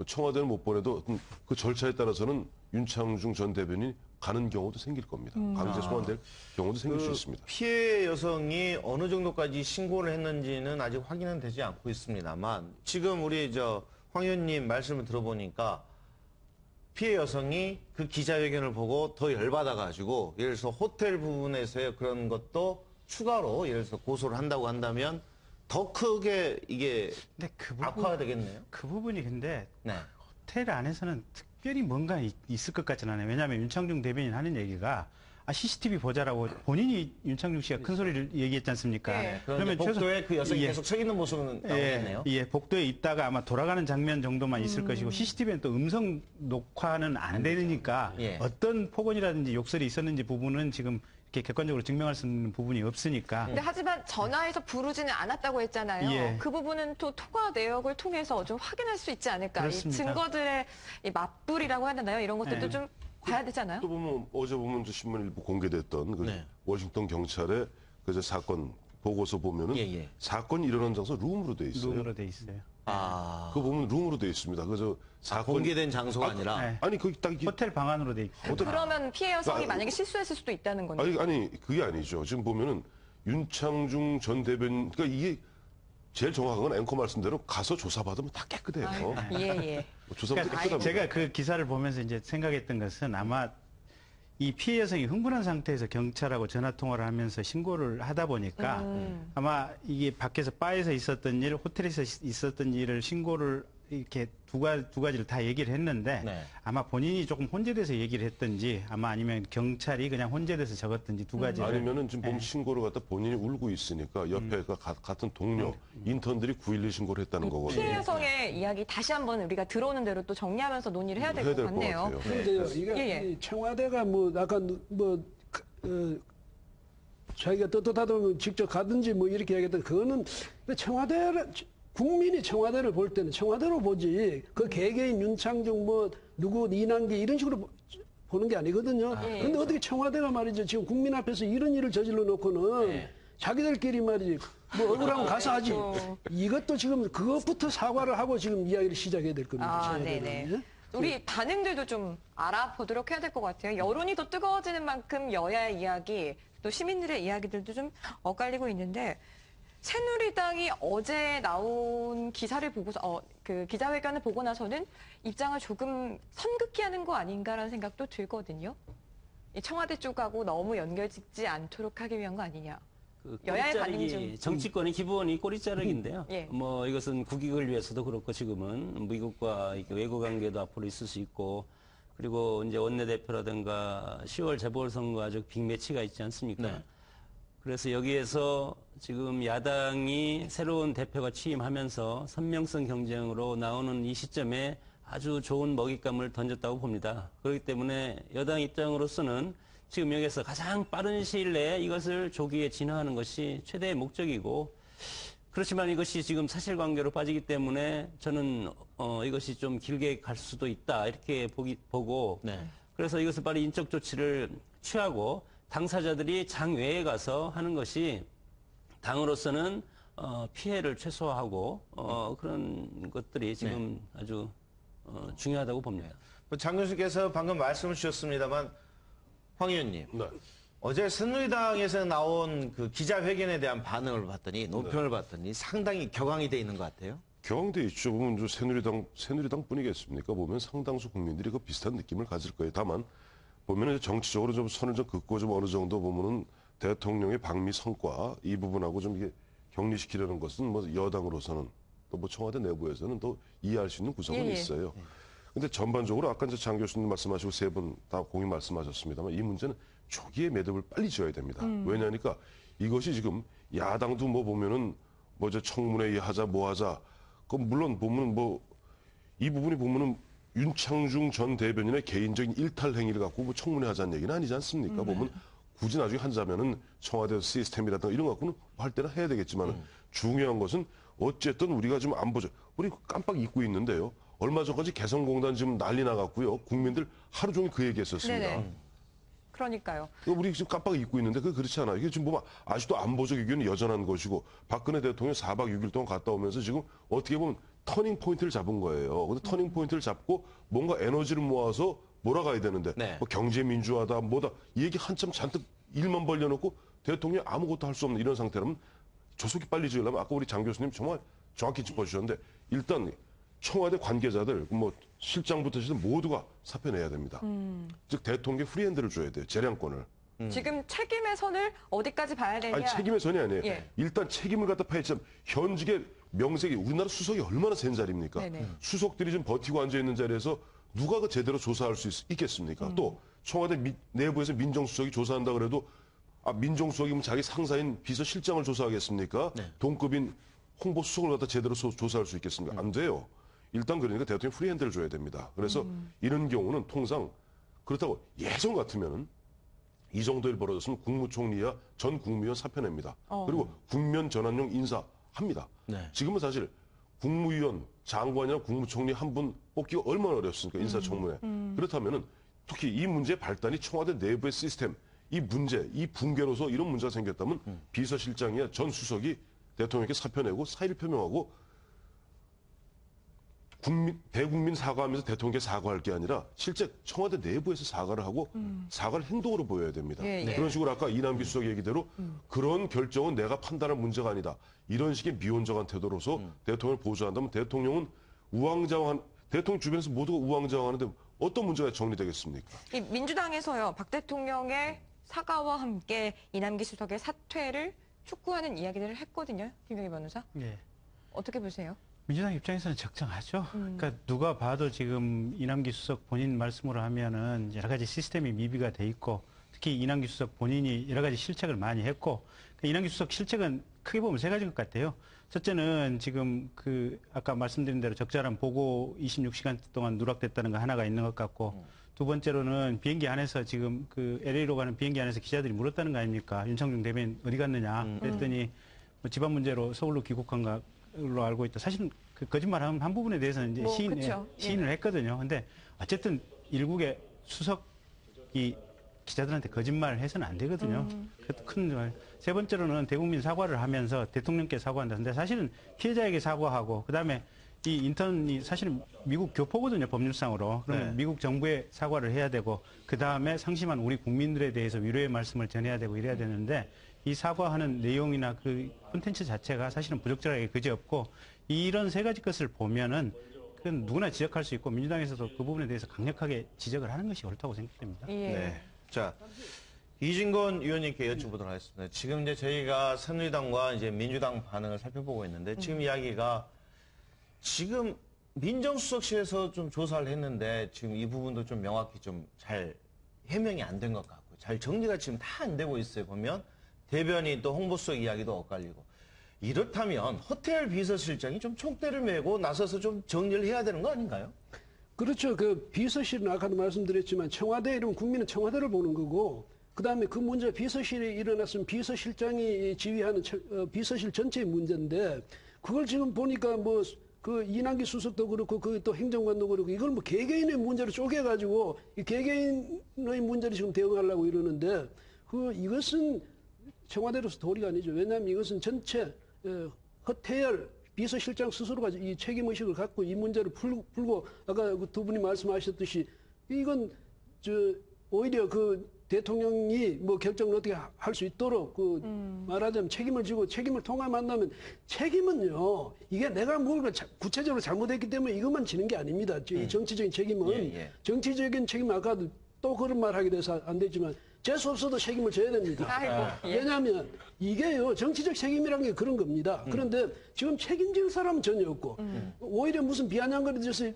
청와대는 못 보내도 그 절차에 따라서는 윤창중 전 대변인이 가는 경우도 생길 겁니다. 강제 소환될 경우도 생길 수 있습니다. 피해 여성이 어느 정도까지 신고를 했는지는 아직 확인은 되지 않고 있습니다만 지금 우리 황 의원님 말씀을 들어보니까 피해 여성이 그 기자회견을 보고 더 열받아가지고 예를 들어서 호텔 부분에서의 그런 것도 추가로 예를 들어서 고소를 한다고 한다면 더 크게 이게 근데 악화가 되겠네요. 그 부분이 근데 네. 호텔 안에서는 특별히 뭔가 있을 것 같지는 않아요. 왜냐하면 윤창중 대변인 하는 얘기가 CCTV 보자라고 본인이 윤창중 씨가 큰 소리를 얘기했지 않습니까? 네. 그러면 복도에 그 여성이 예. 계속 서 있는 모습은 나오겠네요. 예, 복도에 있다가 아마 돌아가는 장면 정도만 있을 것이고 CCTV는 또 음성 녹화는 안 되니까 예. 어떤 폭언이라든지 욕설이 있었는지 부분은 지금 이렇게 객관적으로 증명할 수 있는 부분이 없으니까. 근데 하지만 전화해서 부르지는 않았다고 했잖아요. 예. 그 부분은 또 통화 내역을 통해서 좀 확인할 수 있지 않을까. 이 그렇습니다. 증거들의 이 맞불이라고 해야 되나요? 이런 것들도 예. 좀 봐야 되잖아요. 또 보면 어제 보면 저 신문 일부 공개됐던 그 네. 워싱턴 경찰의 그 이제 사건 보고서 보면은 예. 사건이 일어난 장소 룸으로 돼 있어요. 룸으로 돼 있어요. 아, 그거 보면 룸으로 돼 있습니다. 그래서 사건 공개된 장소가 아니라 네. 아니 거기 딱 이게 호텔 방 안으로 돼 있고. 그러면 피해 여성이 아, 만약에 실수했을 수도 있다는 건데. 아니 그게 아니죠. 지금 보면은 윤창중 전 대변인 그러니까 이게 제일 정확한 건 앵커 말씀대로 가서 조사받으면 다 깨끗해요. 예. 조사받으면 그러니까 깨끗합니다. 제가 그 기사를 보면서 이제 생각했던 것은 아마 이 피해 여성이 흥분한 상태에서 경찰하고 전화 통화를 하면서 신고를 하다 보니까 아마 이게 밖에서 바에서 있었던 일, 호텔에서 있었던 일을 신고를 이렇게 두 가지를 다 얘기를 했는데 네. 아마 본인이 조금 혼재돼서 얘기를 했든지 아마 아니면 경찰이 그냥 혼재돼서 적었든지 두 가지를 아니면은 지금 보면 신고를 갖다 본인이 울고 있으니까 옆에 같은 동료 인턴들이 911 신고를 했다는 거거든요. 피해 여성의 이야기 다시 한번 우리가 들어오는 대로 또 정리하면서 논의를 해야 될 것 것 같네요. 같아요. 그런데요, 이게 예. 이 청와대가 뭐 약간 자기가 떳떳하다면 직접 가든지 뭐 이렇게 얘기했던 그거는 청와대를 국민이 청와대를 볼 때는 청와대로 보지 그 개개인 윤창중 뭐 누구 이남기 이런 식으로 보는 게 아니거든요. 근데 어떻게 청와대가 말이죠 지금 국민 앞에서 이런 일을 저질러 놓고는 자기들끼리 말이지 뭐 억울하면 가서 하지. 이것도 지금 그것부터 사과를 하고 지금 이야기를 시작해야 될 겁니다. 청와대는. 네네. 우리 반응들도 좀 알아보도록 해야 될 것 같아요. 여론이 더 뜨거워지는 만큼 여야의 이야기, 또 시민들의 이야기들도 좀 엇갈리고 있는데 새누리당이 어제 나온 기사를 보고서 그 기자회견을 보고 나서는 입장을 조금 선긋기 하는 거 아닌가라는 생각도 들거든요. 이 청와대 쪽하고 너무 연결짓지 않도록 하기 위한 거 아니냐. 그 여야의 꼬리자르기, 반응이 좀- 정치권의 기본이 꼬리자르기인데요. 예. 뭐 이것은 국익을 위해서도 그렇고 지금은 미국과 이렇게 외교 관계도 앞으로 있을 수 있고 그리고 이제 원내대표라든가 10월 재보궐선거 아주 빅매치가 있지 않습니까? 네. 그래서 여기에서 지금 야당이 새로운 대표가 취임하면서 선명성 경쟁으로 나오는 이 시점에 아주 좋은 먹잇감을 던졌다고 봅니다. 그렇기 때문에 여당 입장으로서는 지금 여기서 가장 빠른 시일 내에 이것을 조기에 진화하는 것이 최대의 목적이고 그렇지만 이것이 지금 사실관계로 빠지기 때문에 저는 이것이 좀 길게 갈 수도 있다 이렇게 보고 네. 그래서 이것을 빨리 인적 조치를 취하고 당사자들이 장 외에 가서 하는 것이 당으로서는 피해를 최소화하고 그런 것들이 지금 아주 중요하다고 봅니다. 장 교수께서 방금 말씀을 주셨습니다만 황 의원님 네. 어제 새누리당에서 나온 그 기자회견에 대한 반응을 봤더니 논평을 봤더니 상당히 격앙이 돼 있는 것 같아요. 격앙돼 있죠. 보면 저 새누리당 뿐이겠습니까? 보면 상당수 국민들이 그 비슷한 느낌을 가질 거예요. 다만 보면은 정치적으로 좀 선을 좀 긋고 좀 어느 정도 보면은 대통령의 방미 성과 이 부분하고 좀 이게 격리시키려는 것은 뭐 여당으로서는 또 뭐 청와대 내부에서는 또 이해할 수 있는 구성은 있어요. 근데 전반적으로 아까 이제 장 교수님 말씀하시고 세 분 다 공히 말씀하셨습니다만 이 문제는 초기에 매듭을 빨리 지어야 됩니다. 왜냐하니까 이것이 지금 야당도 뭐 보면은 뭐 저 청문회 하자 뭐 하자 그 물론 보면 뭐 이 부분이 보면은 윤창중 전 대변인의 개인적인 일탈 행위를 갖고 뭐 청문회 하자는 얘기는 아니지 않습니까? 보면 굳이 나중에 하자면은 청와대 시스템이라든가 이런 거 갖고는 할 때는 해야 되겠지만 중요한 것은 어쨌든 우리가 지금 안 보죠. 우리 깜빡 잊고 있는데요. 얼마 전까지 개성공단 지금 난리 나갔고요. 국민들 하루 종일 그 얘기했었습니다. 네네. 그러니까요. 우리 지금 깜빡 잊고 있는데 그게 그렇지 않아요. 이게 지금 보면 아직도 안보적 의견이 여전한 것이고 박근혜 대통령 4박 6일 동안 갔다 오면서 지금 어떻게 보면 터닝 포인트를 잡은 거예요. 근데 터닝 포인트를 잡고 뭔가 에너지를 모아서 몰아가야 되는데 네. 뭐 경제 민주화다 뭐다 이 얘기 한참 잔뜩 일만 벌려놓고 대통령이 아무것도 할 수 없는 이런 상태라면 조속히 빨리 지으려면 아까 우리 장 교수님 정말 정확히 짚어주셨는데 일단 청와대 관계자들, 뭐 실장부터 시작 모두가 사표내야 됩니다. 즉 대통령께 프리핸드를 줘야 돼요. 재량권을. 지금 책임의 선을 어디까지 봐야 되냐? 아니 책임의 선이 아니에요. 예. 일단 책임을 갖다 파헤치면 현직의 명색이 우리나라 수석이 얼마나 센 자리입니까? 네네. 수석들이 좀 버티고 앉아 있는 자리에서 누가 그 제대로 조사할 수 있겠습니까? 또 청와대 내부에서 민정수석이 조사한다 그래도 민정수석이면 자기 상사인 비서실장을 조사하겠습니까? 동급인 홍보수석을 갖다 제대로 조사할 수 있겠습니까? 안 돼요. 일단 그러니까 대통령 프리핸드를 줘야 됩니다. 그래서 이런 경우는 통상 그렇다고 예전 같으면은 이 정도 일 벌어졌으면 국무총리야 전 국무위원 사표냅니다. 그리고 국면 전환용 인사합니다. 네. 지금은 사실 국무위원, 장관이나 국무총리 한 분 뽑기가 얼마나 어렵습니까? 인사청문회. 그렇다면은 특히 이 문제의 발단이 청와대 내부의 시스템, 이 문제, 이 붕괴로서 이런 문제가 생겼다면 비서실장이야 전 수석이 대통령께 사표 내고 사의를 표명하고 대국민 사과하면서 대통령께 사과할 게 아니라 실제 청와대 내부에서 사과를 하고 사과를 행동으로 보여야 됩니다. 예, 예. 그런 식으로 아까 이남기 수석 얘기대로 그런 결정은 내가 판단할 문제가 아니다. 이런 식의 미온적한 태도로서 대통령을 보좌한다면 대통령은 대통령 주변에서 모두가 우왕좌왕하는데 어떤 문제가 정리되겠습니까? 이 민주당에서요, 박 대통령의 사과와 함께 이남기 수석의 사퇴를 촉구하는 이야기들을 했거든요. 김병희 변호사. 예. 어떻게 보세요? 민주당 입장에서는 적정하죠. 그러니까 누가 봐도 지금 이남기 수석 본인 말씀으로 하면은 여러 가지 시스템이 미비가 돼 있고 특히 이남기 수석 본인이 여러 가지 실책을 많이 했고 이남기 수석 실책은 크게 보면 세 가지인 것 같아요. 첫째는 지금 아까 말씀드린 대로 적절한 보고 26시간 동안 누락됐다는 거 하나가 있는 것 같고 두 번째로는 비행기 안에서 지금 LA로 가는 비행기 안에서 기자들이 물었다는 거 아닙니까? 윤창중 대변인 어디 갔느냐 그랬더니 뭐 집안 문제로 서울로 귀국한 걸로 알고 있다. 사실은 거짓말 한 부분에 대해서는 이제 시인을 했거든요. 근데 어쨌든 일국의 수석이 기자들한테 거짓말을 해서는 안 되거든요. 세 번째로는 대국민 사과를 하면서 대통령께 사과한다. 근데 사실은 피해자에게 사과하고 그다음에 이 인턴이 사실은 미국 교포거든요. 법률상으로. 그러면 네. 미국 정부에 사과를 해야 되고 그다음에 상심한 우리 국민들에 대해서 위로의 말씀을 전해야 되고 이래야 되는데 이 사과하는 내용이나 그 콘텐츠 자체가 사실은 부적절하게 그지없고 이런 세 가지 것을 보면은 그건 누구나 지적할 수 있고 민주당에서도 그 부분에 대해서 강력하게 지적을 하는 것이 옳다고 생각됩니다. 예. 네. 자, 이진건 의원님께 여쭤보도록 하겠습니다. 지금 이제 저희가 새누리당과 이제 민주당 반응을 살펴보고 있는데 지금 이야기가 지금 민정수석실에서 좀 조사를 했는데 지금 이 부분도 좀 명확히 좀 잘 해명이 안 된 것 같고 잘 정리가 지금 다 안 되고 있어요. 보면 대변인 또 홍보수석 이야기도 엇갈리고 이렇다면 호텔 비서실장이 좀 총대를 메고 나서서 좀 정리를 해야 되는 거 아닌가요? 그렇죠. 그 비서실은 아까도 말씀드렸지만 청와대 이러면 국민은 청와대를 보는 거고 그다음에 그 문제 비서실에 일어났으면 비서실장이 지휘하는 비서실 전체의 문제인데 그걸 지금 보니까 뭐 그 이남기 수석도 그렇고 그 또 행정관도 그렇고 이걸 뭐 개개인의 문제로 쪼개가지고 이 개개인의 문제를 지금 대응하려고 이러는데 이것은 청와대로서 도리가 아니죠. 왜냐하면 이것은 전체 허태열 비서실장 스스로가 이 책임의식을 갖고 이 문제를 풀고 아까 그 두 분이 말씀하셨듯이 이건 오히려 그 대통령이 뭐 결정을 어떻게 할 수 있도록 말하자면 책임을 지고 책임을 통감한다면 책임은요 이게 내가 뭘 구체적으로 잘못했기 때문에 이것만 지는 게 아닙니다. 이 정치적인 책임은 정치적인 책임 아까도 또 그런 말 하게 돼서 안 되지만 재수 없어도 책임을 져야 됩니다. 아이고, 예. 왜냐하면 이게요 정치적 책임이라는 게 그런 겁니다. 그런데 지금 책임질 사람은 전혀 없고 오히려 무슨 비아냥거리듯이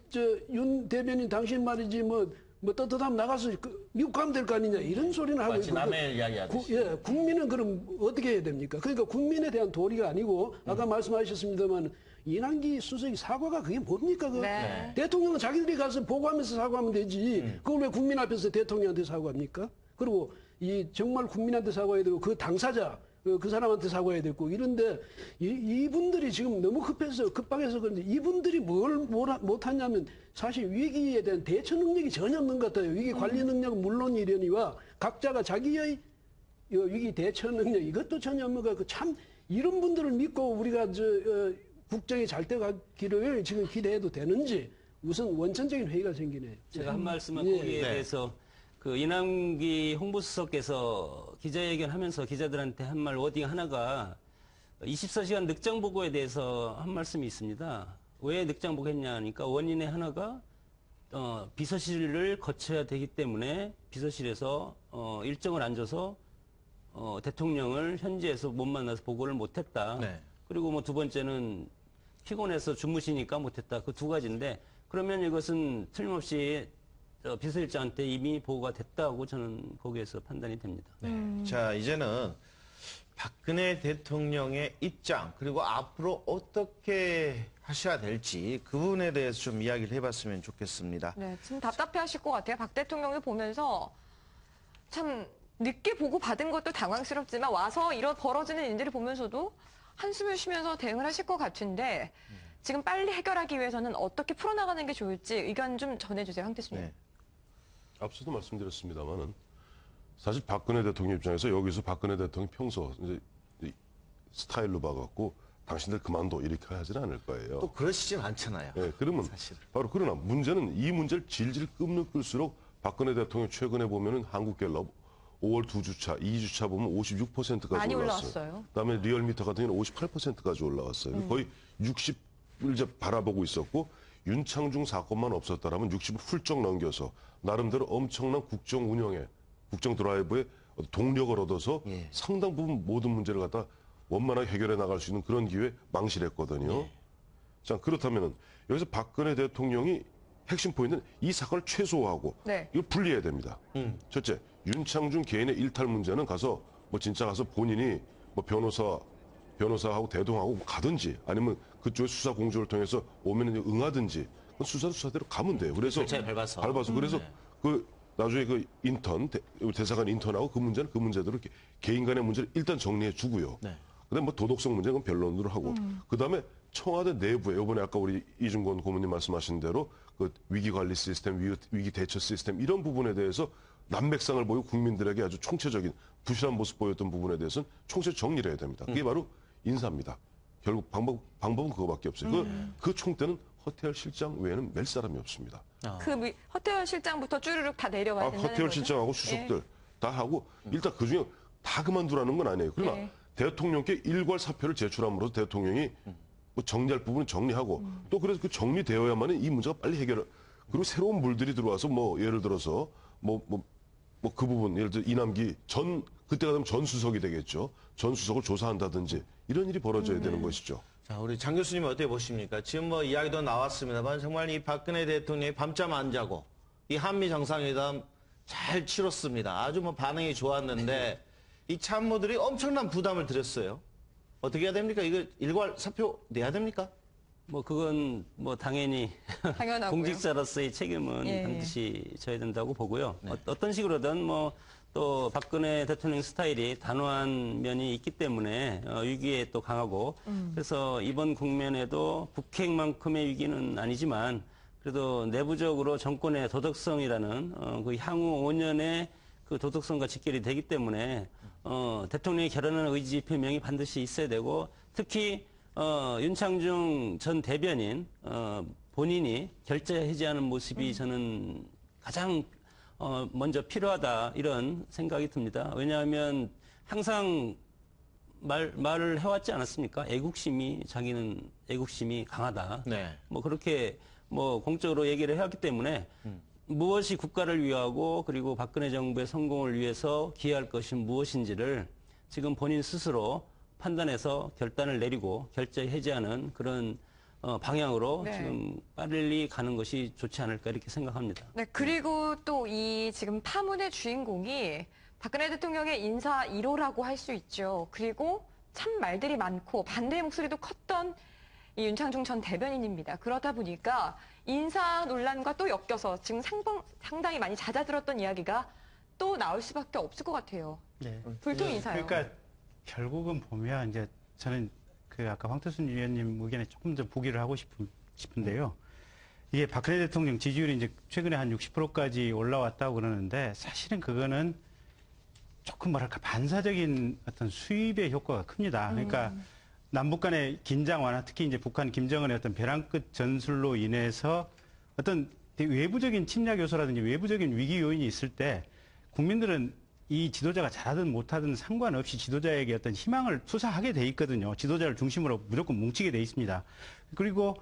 윤 대변인 당신 말이지 뭐 떳떳하면 나가서 미국 가면 될 거 아니냐 이런 소리는 하고 마치 있고 남의 이야기하듯이. 국민은 그럼 어떻게 해야 됩니까? 그러니까 국민에 대한 도리가 아니고 아까 말씀하셨습니다만 이남기 수석이 사과가 그게 뭡니까? 네. 대통령은 자기들이 가서 보고하면서 사과하면 되지. 그걸 왜 국민 앞에서 대통령한테 사과합니까? 그리고 정말 국민한테 사과해야 되고 그 당사자 그 사람한테 사과해야 되고 이런데 이분들이 지금 너무 급박해서 그런데 이분들이 뭘 못하냐면 사실 위기에 대한 대처 능력이 전혀 없는 것 같아요. 위기 관리 능력은 물론이려니와 각자가 자기의 위기 대처 능력 이것도 전혀 없는 것 같고 참 이런 분들을 믿고 우리가 국정이 잘 돼가기를 지금 기대해도 되는지 우선 원천적인 회의가 생기네요. 제가 한 말씀은 예. 거기에 대해서 그 이남기 홍보수석께서 기자회견하면서 기자들한테 한 말 워딩 하나가 24시간 늑장 보고에 대해서 한 말씀이 있습니다. 왜 늑장복했냐니까 원인의 하나가 비서실을 거쳐야 되기 때문에 비서실에서 일정을 안 줘서 대통령을 현지에서 못 만나서 보고를 못했다. 네. 그리고 뭐 두 번째는 피곤해서 주무시니까 못했다. 그 두 가지인데 그러면 이것은 틀림없이 비서실장한테 이미 보고가 됐다고 저는 거기에서 판단이 됩니다. 네. 자, 이제는 박근혜 대통령의 입장 그리고 앞으로 어떻게 하셔야 될지 그 부분에 대해서 좀 이야기를 해봤으면 좋겠습니다. 네, 지금 답답해하실 것 같아요. 박 대통령을 보면서 참 늦게 보고 받은 것도 당황스럽지만 와서 이런 벌어지는 일들을 보면서도 한숨을 쉬면서 대응을 하실 것 같은데 지금 빨리 해결하기 위해서는 어떻게 풀어나가는 게 좋을지 의견 좀 전해주세요, 황태수님. 네. 앞서도 말씀드렸습니다만은 사실 박근혜 대통령 입장에서 여기서 박근혜 대통령이 평소 이제 이 스타일로 봐갖고 당신들 그만둬 이렇게 하지는 않을 거예요. 또 그러시진 않잖아요. 네, 그러면 사실. 바로 그러나 문제는 이 문제를 질질 끌수록 박근혜 대통령 최근에 보면은 한국갤럽 5월 2주차, 2주차 보면 56%까지 많이 올라왔어요. 올라왔어요. 그다음에 리얼미터 같은 경우는 58%까지 올라왔어요. 거의 60을 이제 바라보고 있었고 윤창중 사건만 없었다라면 60을 훌쩍 넘겨서 나름대로 엄청난 국정 운영에 국정 드라이브에 동력을 얻어서 예. 상당 부분 모든 문제를 갖다 원만하게 해결해 나갈 수 있는 그런 기회에 망실했거든요. 예. 자, 그렇다면은 여기서 박근혜 대통령이 핵심 포인트는 이 사건을 최소화하고 네. 이걸 분리해야 됩니다. 첫째, 윤창중 개인의 일탈 문제는 가서 뭐 진짜 가서 본인이 뭐 변호사하고 대동하고 가든지 아니면 그쪽의 수사 공조를 통해서 오면 응하든지 그건 수사대로 가면 돼요. 그래서 절차에 밟아서. 그래서 그 나중에 그 인턴 대사관 인턴하고 그 문제는 그 문제대로 이렇게 개인 간의 문제를 일단 정리해 주고요. 네. 그다음에 뭐 도덕성 문제는 변론으로 하고 그다음에 청와대 내부에 이번에 아까 우리 이중권 고문님 말씀하신 대로 그 위기 관리 시스템, 위기 대처 시스템 이런 부분에 대해서 난맥상을 보이고 국민들에게 아주 총체적인 부실한 모습 보였던 부분에 대해서는 총체 정리를 해야 됩니다. 그게 바로 인사입니다. 결국 방법은 그거밖에 없어요. 그 총대는 허태열 실장 외에는 멜 사람이 없습니다. 그 허태원 실장부터 쭈르륵 다 내려와야 된다는 허태열 거죠? 실장하고 수석들 다 하고 일단 그중에 다 그만두라는 건 아니에요. 그러나 네. 대통령께 일괄 사표를 제출함으로써 대통령이 뭐 정리할 부분은 정리하고 또 그래서 그 정리되어야만 이 문제가 빨리 해결. 그리고 새로운 물들이 들어와서 뭐 예를 들어서 뭐 그 부분 예를 들어 이남기 그때가 되면 전 수석이 되겠죠. 전 수석을 조사한다든지 이런 일이 벌어져야 되는 것이죠. 자, 우리 장 교수님 어떻게 보십니까? 지금 뭐 이야기도 나왔습니다만 정말 이 박근혜 대통령이 밤잠 안 자고 이 한미 정상회담 잘 치렀습니다. 아주 뭐 반응이 좋았는데 이 참모들이 엄청난 부담을 들였어요. 어떻게 해야 됩니까? 이거 일괄 사표 내야 됩니까? 뭐 그건 뭐 당연히 당연하고요. 공직자로서의 책임은 예. 반드시 져야 된다고 보고요. 어떤 식으로든 뭐 또 박근혜 대통령 스타일이 단호한 면이 있기 때문에 위기에 또 강하고 그래서 이번 국면에도 북핵만큼의 위기는 아니지만 그래도 내부적으로 정권의 도덕성이라는 그 향후 5년의 그 도덕성과 직결이 되기 때문에 대통령이 결연한 의지 표명이 반드시 있어야 되고 특히 윤창중 전 대변인 본인이 결재 해지하는 모습이 저는 가장 먼저 필요하다 이런 생각이 듭니다. 왜냐하면 항상 말을 해왔지 않았습니까? 자기는 애국심이 강하다. 네. 뭐 그렇게 뭐 공적으로 얘기를 해왔기 때문에 무엇이 국가를 위하고 그리고 박근혜 정부의 성공을 위해서 기여할 것이 무엇인지를 지금 본인 스스로 판단해서 결단을 내리고 결재 해지하는 그런 방향으로 네. 지금 빨리 가는 것이 좋지 않을까 이렇게 생각합니다. 네, 그리고 또 이 지금 파문의 주인공이 박근혜 대통령의 인사 1호라고 할 수 있죠. 그리고 참 말들이 많고 반대의 목소리도 컸던 이 윤창중 전 대변인입니다. 그러다 보니까 인사 논란과 또 엮여서 지금 상당히 많이 잦아들었던 이야기가 또 나올 수밖에 없을 것 같아요. 네. 불통 인사요. 그러니까 결국은 보면 이제 저는 그 아까 황태순 위원님 의견에 조금 더 보기를 하고 싶은데요. 이게 박근혜 대통령 지지율이 이제 최근에 한 60%까지 올라왔다고 그러는데 사실은 그거는 조금 뭐랄까 반사적인 어떤 수입의 효과가 큽니다. 그러니까 남북 간의 긴장 완화, 특히 이제 북한 김정은의 어떤 벼랑 끝 전술로 인해서 어떤 외부적인 침략 요소라든지 외부적인 위기 요인이 있을 때 국민들은 이 지도자가 잘하든 못하든 상관없이 지도자에게 어떤 희망을 투사하게 돼 있거든요. 지도자를 중심으로 무조건 뭉치게 돼 있습니다. 그리고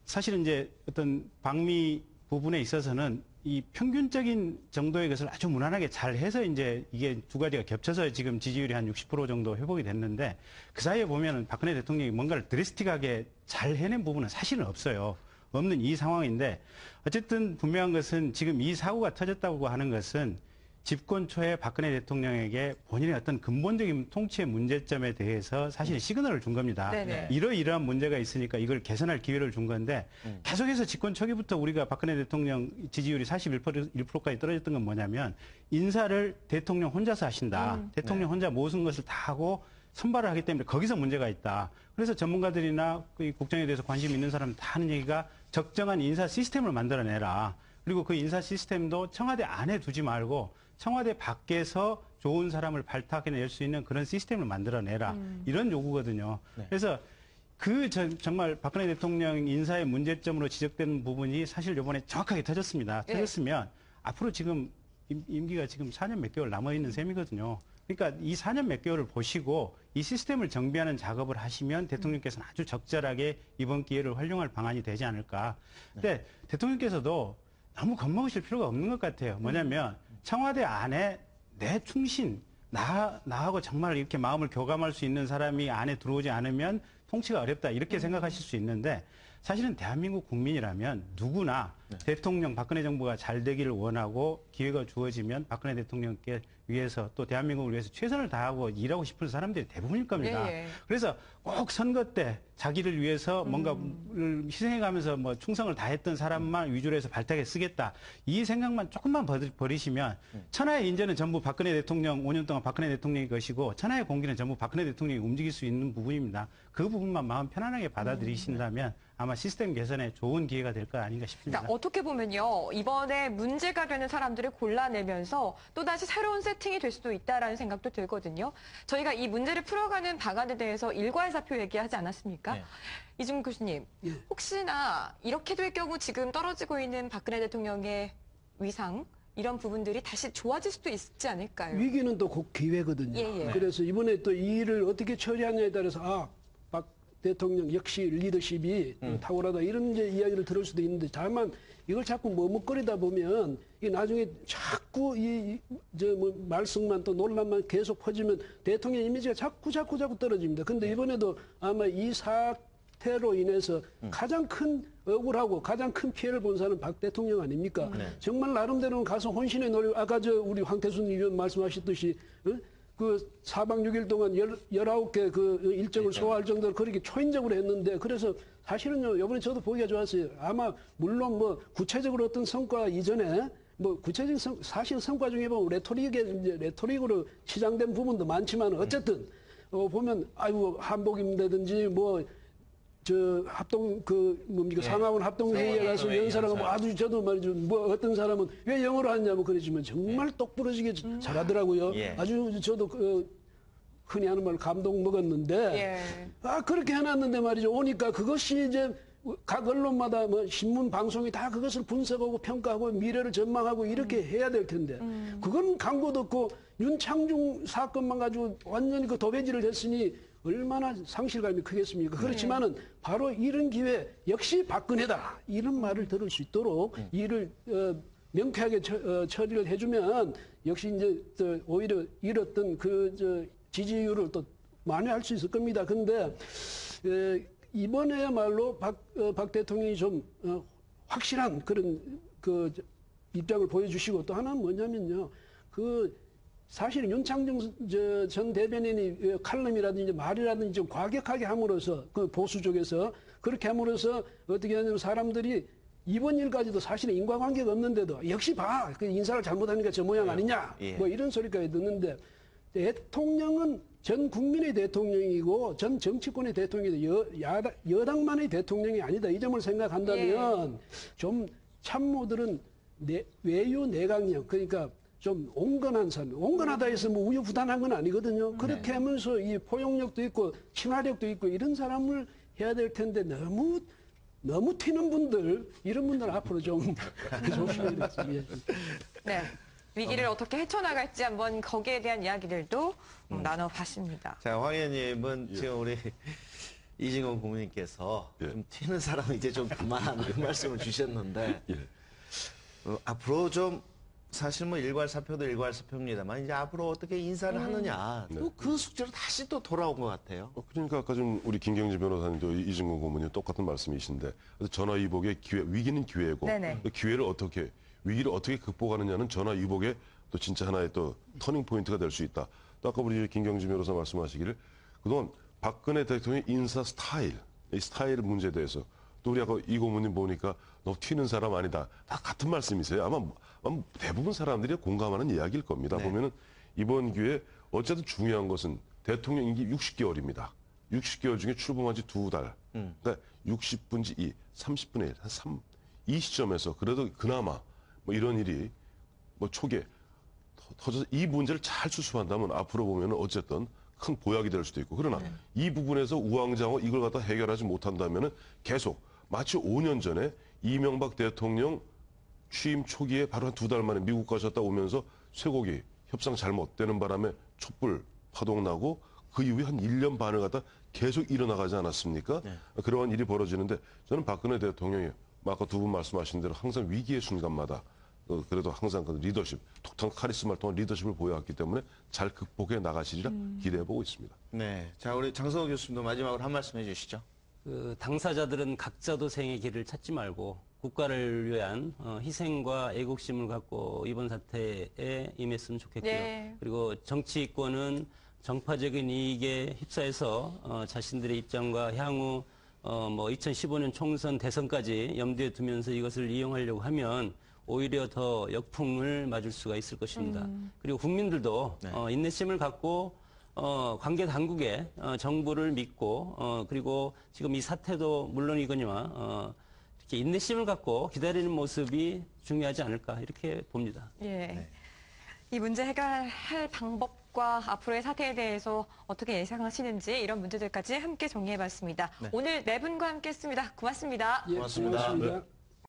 사실은 이제 어떤 방미 부분에 있어서는 이 평균적인 정도의 것을 아주 무난하게 잘 해서 이제 이게 두 가지가 겹쳐서 지금 지지율이 한 60% 정도 회복이 됐는데 그 사이에 보면은 박근혜 대통령이 뭔가를 드래스틱하게 잘 해낸 부분은 사실은 없어요. 없는 이 상황인데 어쨌든 분명한 것은 지금 이 사고가 터졌다고 하는 것은 집권 초에 박근혜 대통령에게 본인의 어떤 근본적인 통치의 문제점에 대해서 사실 시그널을 준 겁니다. 네네. 이러이러한 문제가 있으니까 이걸 개선할 기회를 준 건데 계속해서 집권 초기부터 우리가 박근혜 대통령 지지율이 41%까지 떨어졌던 건 뭐냐면 인사를 대통령 혼자서 하신다. 대통령 혼자 모든 것을 다 하고 선발을 하기 때문에 거기서 문제가 있다. 그래서 전문가들이나 이 국정에 대해서 관심 있는 사람 다 하는 얘기가 적정한 인사 시스템을 만들어내라. 그리고 그 인사 시스템도 청와대 안에 두지 말고 청와대 밖에서 좋은 사람을 발탁해낼 수 있는 그런 시스템을 만들어내라. 이런 요구거든요. 그래서 정말 박근혜 대통령 인사의 문제점으로 지적되는 부분이 사실 이번에 정확하게 터졌습니다. 터졌으면 앞으로 지금 임기가 지금 4년 몇 개월 남아있는 셈이거든요. 그러니까 이 4년 몇 개월을 보시고 이 시스템을 정비하는 작업을 하시면 대통령께서는 아주 적절하게 이번 기회를 활용할 방안이 되지 않을까. 근데 대통령께서도 너무 겁먹으실 필요가 없는 것 같아요. 뭐냐면 청와대 안에 내 충신, 나하고 정말 이렇게 마음을 교감할 수 있는 사람이 안에 들어오지 않으면 통치가 어렵다 이렇게 생각하실 수 있는데 사실은 대한민국 국민이라면 누구나 대통령 박근혜 정부가 잘 되기를 원하고 기회가 주어지면 박근혜 대통령께 위해서 또 대한민국을 위해서 최선을 다하고 일하고 싶은 사람들이 대부분일 겁니다. 예, 예. 그래서 꼭 선거 때 자기를 위해서 뭔가를 희생해가면서 뭐 충성을 다했던 사람만 위주로 해서 발탁에 쓰겠다. 이 생각만 조금만 버리시면 천하의 인재는 전부 박근혜 대통령 5년 동안 박근혜 대통령이 것이고 천하의 공기는 전부 박근혜 대통령이 움직일 수 있는 부분입니다. 그 부분만 마음 편안하게 받아들이신다면 아마 시스템 개선에 좋은 기회가 될 거 아닌가 싶습니다. 그러니까 어떻게 보면요. 이번에 문제가 되는 사람들을 골라내면서 또다시 새로운 세팅이 될 수도 있다라는 생각도 들거든요. 저희가 이 문제를 풀어가는 방안에 대해서 일괄사표 얘기하지 않았습니까? 이준국 교수님, 혹시나 이렇게 될 경우 지금 떨어지고 있는 박근혜 대통령의 위상 이런 부분들이 다시 좋아질 수도 있지 않을까요? 위기는 또 곧 기회거든요. 예, 예. 그래서 이번에 또 이 일을 어떻게 처리하냐에 따라서 박 대통령 역시 리더십이 탁월하다 이런 이제 이야기를 들을 수도 있는데 다만 이걸 자꾸 머뭇거리다 보면 이게 나중에 자꾸 말썽만 또 논란만 계속 퍼지면 대통령 이미지가 자꾸 떨어집니다. 근데 이번에도 아마 이 사태로 인해서 가장 큰 억울하고 가장 큰 피해를 본 사람은 박 대통령 아닙니까? 정말 나름대로는 가서 혼신의 노력, 아까 우리 황태순 의원 말씀하셨듯이, 그 4박 6일 동안 19개 그 일정을 소화할 정도로 그렇게 초인적으로 했는데, 그래서 사실은요, 이번에 저도 보기가 좋았어요. 아마, 물론 뭐, 구체적으로 어떤 성과 이전에, 뭐, 구체적인 사실 성과 중에 보면 레토릭으로 치장된 부분도 많지만, 어쨌든, 보면, 한복입니다든지, 상하원 합동회의에 가서 연설하고 아주 저도 말이죠. 어떤 사람은 왜 영어로 하냐 그러지만 정말 똑부러지게 잘하더라고요. 아주 저도 흔히 하는 말 감동 먹었는데 그렇게 해놨는데 말이죠. 오니까 그것이 이제 각 언론마다 신문 방송이 다 그것을 분석하고 평가하고 미래를 전망하고 이렇게 해야 될 텐데 그건 광고도 없고 윤창중 사건만 가지고 완전히 그 도배질을 했으니 얼마나 상실감이 크겠습니까? 그렇지만은 바로 이런 기회 역시 박근혜다 이런 말을 들을 수 있도록 이를 명쾌하게 처리를 해주면 역시 이제 오히려 잃었던 지지율을 또 만회할 수 있을 겁니다. 근데 이번에야말로 박 대통령이 좀 확실한 그런 입장을 보여주시고 또 하나는 뭐냐면요. 사실 윤창중 전 대변인이 칼럼이라든지 말이라든지 좀 과격하게 함으로써 그 보수 쪽에서 그렇게 함으로써 어떻게 하냐면 사람들이 이번 일까지도 사실은 인과관계가 없는데도 역시 그 인사를 잘못하니까 저 모양 아니냐 뭐 이런 소리까지 듣는데 대통령은 전 국민의 대통령이고 전 정치권의 대통령이고 여당만의 대통령이 아니다. 이 점을 생각한다면 좀 참모들은 외유 내강형 그러니까 좀 온건한 사람, 온건하다 해서 뭐 우유부단한 건 아니거든요. 그렇게 하면서 이 포용력도 있고 친화력도 있고 이런 사람을 해야 될 텐데 너무 튀는 분들 이런 분들 앞으로 좀 조심해야 되지. 네. 위기를 어떻게 헤쳐나갈지 한번 거기에 대한 이야기들도 나눠봤습니다. 자, 황 의원님은 지금 우리 이진건 고문님께서 예. 좀 튀는 사람은 이제 좀 그만 그 말씀을 주셨는데 예. 앞으로 좀 사실 뭐 일괄사표도 일괄사표입니다만 이제 앞으로 어떻게 인사를 하느냐 또 그 숙제로 다시 또 돌아온 것 같아요. 그러니까 아까 좀 우리 김경진 변호사님도 이진건 고문님 똑같은 말씀이신데 전화위복의 기회, 위기는 기회고 네네. 위기를 어떻게 극복하느냐는 전화위복의 또 진짜 하나의 또 터닝 포인트가 될 수 있다. 또 아까 우리 김경진 변호사 말씀하시기를 그동안 박근혜 대통령의 인사 스타일, 이 스타일 문제에 대해서 또 우리 아까 이 고문님 보니까 너 튀는 사람 아니다. 다 같은 말씀이세요. 아마 대부분 사람들이 공감하는 이야기일 겁니다. 네. 보면은 이번 기회에 어쨌든 중요한 것은 대통령 임기 60개월입니다. 60개월 중에 출범한 지 2달. 그러니까 60분지 2, 30분의 1, 이 시점에서 그래도 그나마 뭐 이런 일이 뭐 초기에 터져서 이 문제를 잘 수습한다면 앞으로 보면은 어쨌든 큰 보약이 될 수도 있고 그러나 이 부분에서 우왕좌왕 이걸 갖다 해결하지 못한다면은 계속 마치 5년 전에 이명박 대통령 취임 초기에 바로 한 2달 만에 미국 가셨다 오면서 쇠고기 협상 잘못되는 바람에 촛불 파동나고 그 이후에 한 1년 반을 갖다 계속 일어나가지 않았습니까? 그러한 일이 벌어지는데 저는 박근혜 대통령이 아까 두 분 말씀하신 대로 항상 위기의 순간마다 그래도 항상 그 리더십, 독특한 카리스마를 통한 리더십을 보여왔기 때문에 잘 극복해 나가시리라 기대해보고 있습니다. 네, 자 우리 장성호 교수님도 마지막으로 한 말씀 해주시죠. 그 당사자들은 각자 도생의 길을 찾지 말고 국가를 위한 희생과 애국심을 갖고 이번 사태에 임했으면 좋겠고요. 네. 그리고 정치권은 정파적인 이익에 휩싸여서 자신들의 입장과 향후 뭐 2015년 총선 대선까지 염두에 두면서 이것을 이용하려고 하면 오히려 더 역풍을 맞을 수가 있을 것입니다. 그리고 국민들도 인내심을 갖고 관계 당국의 정부를 믿고 그리고 지금 이 사태도 물론이거니와 이렇게 인내심을 갖고 기다리는 모습이 중요하지 않을까 이렇게 봅니다. 예. 네. 이 문제 해결할 방법과 앞으로의 사태에 대해서 어떻게 예상하시는지 이런 문제들까지 함께 정리해봤습니다. 네. 오늘 네 분과 함께했습니다. 고맙습니다. 예, 고맙습니다. 고맙습니다.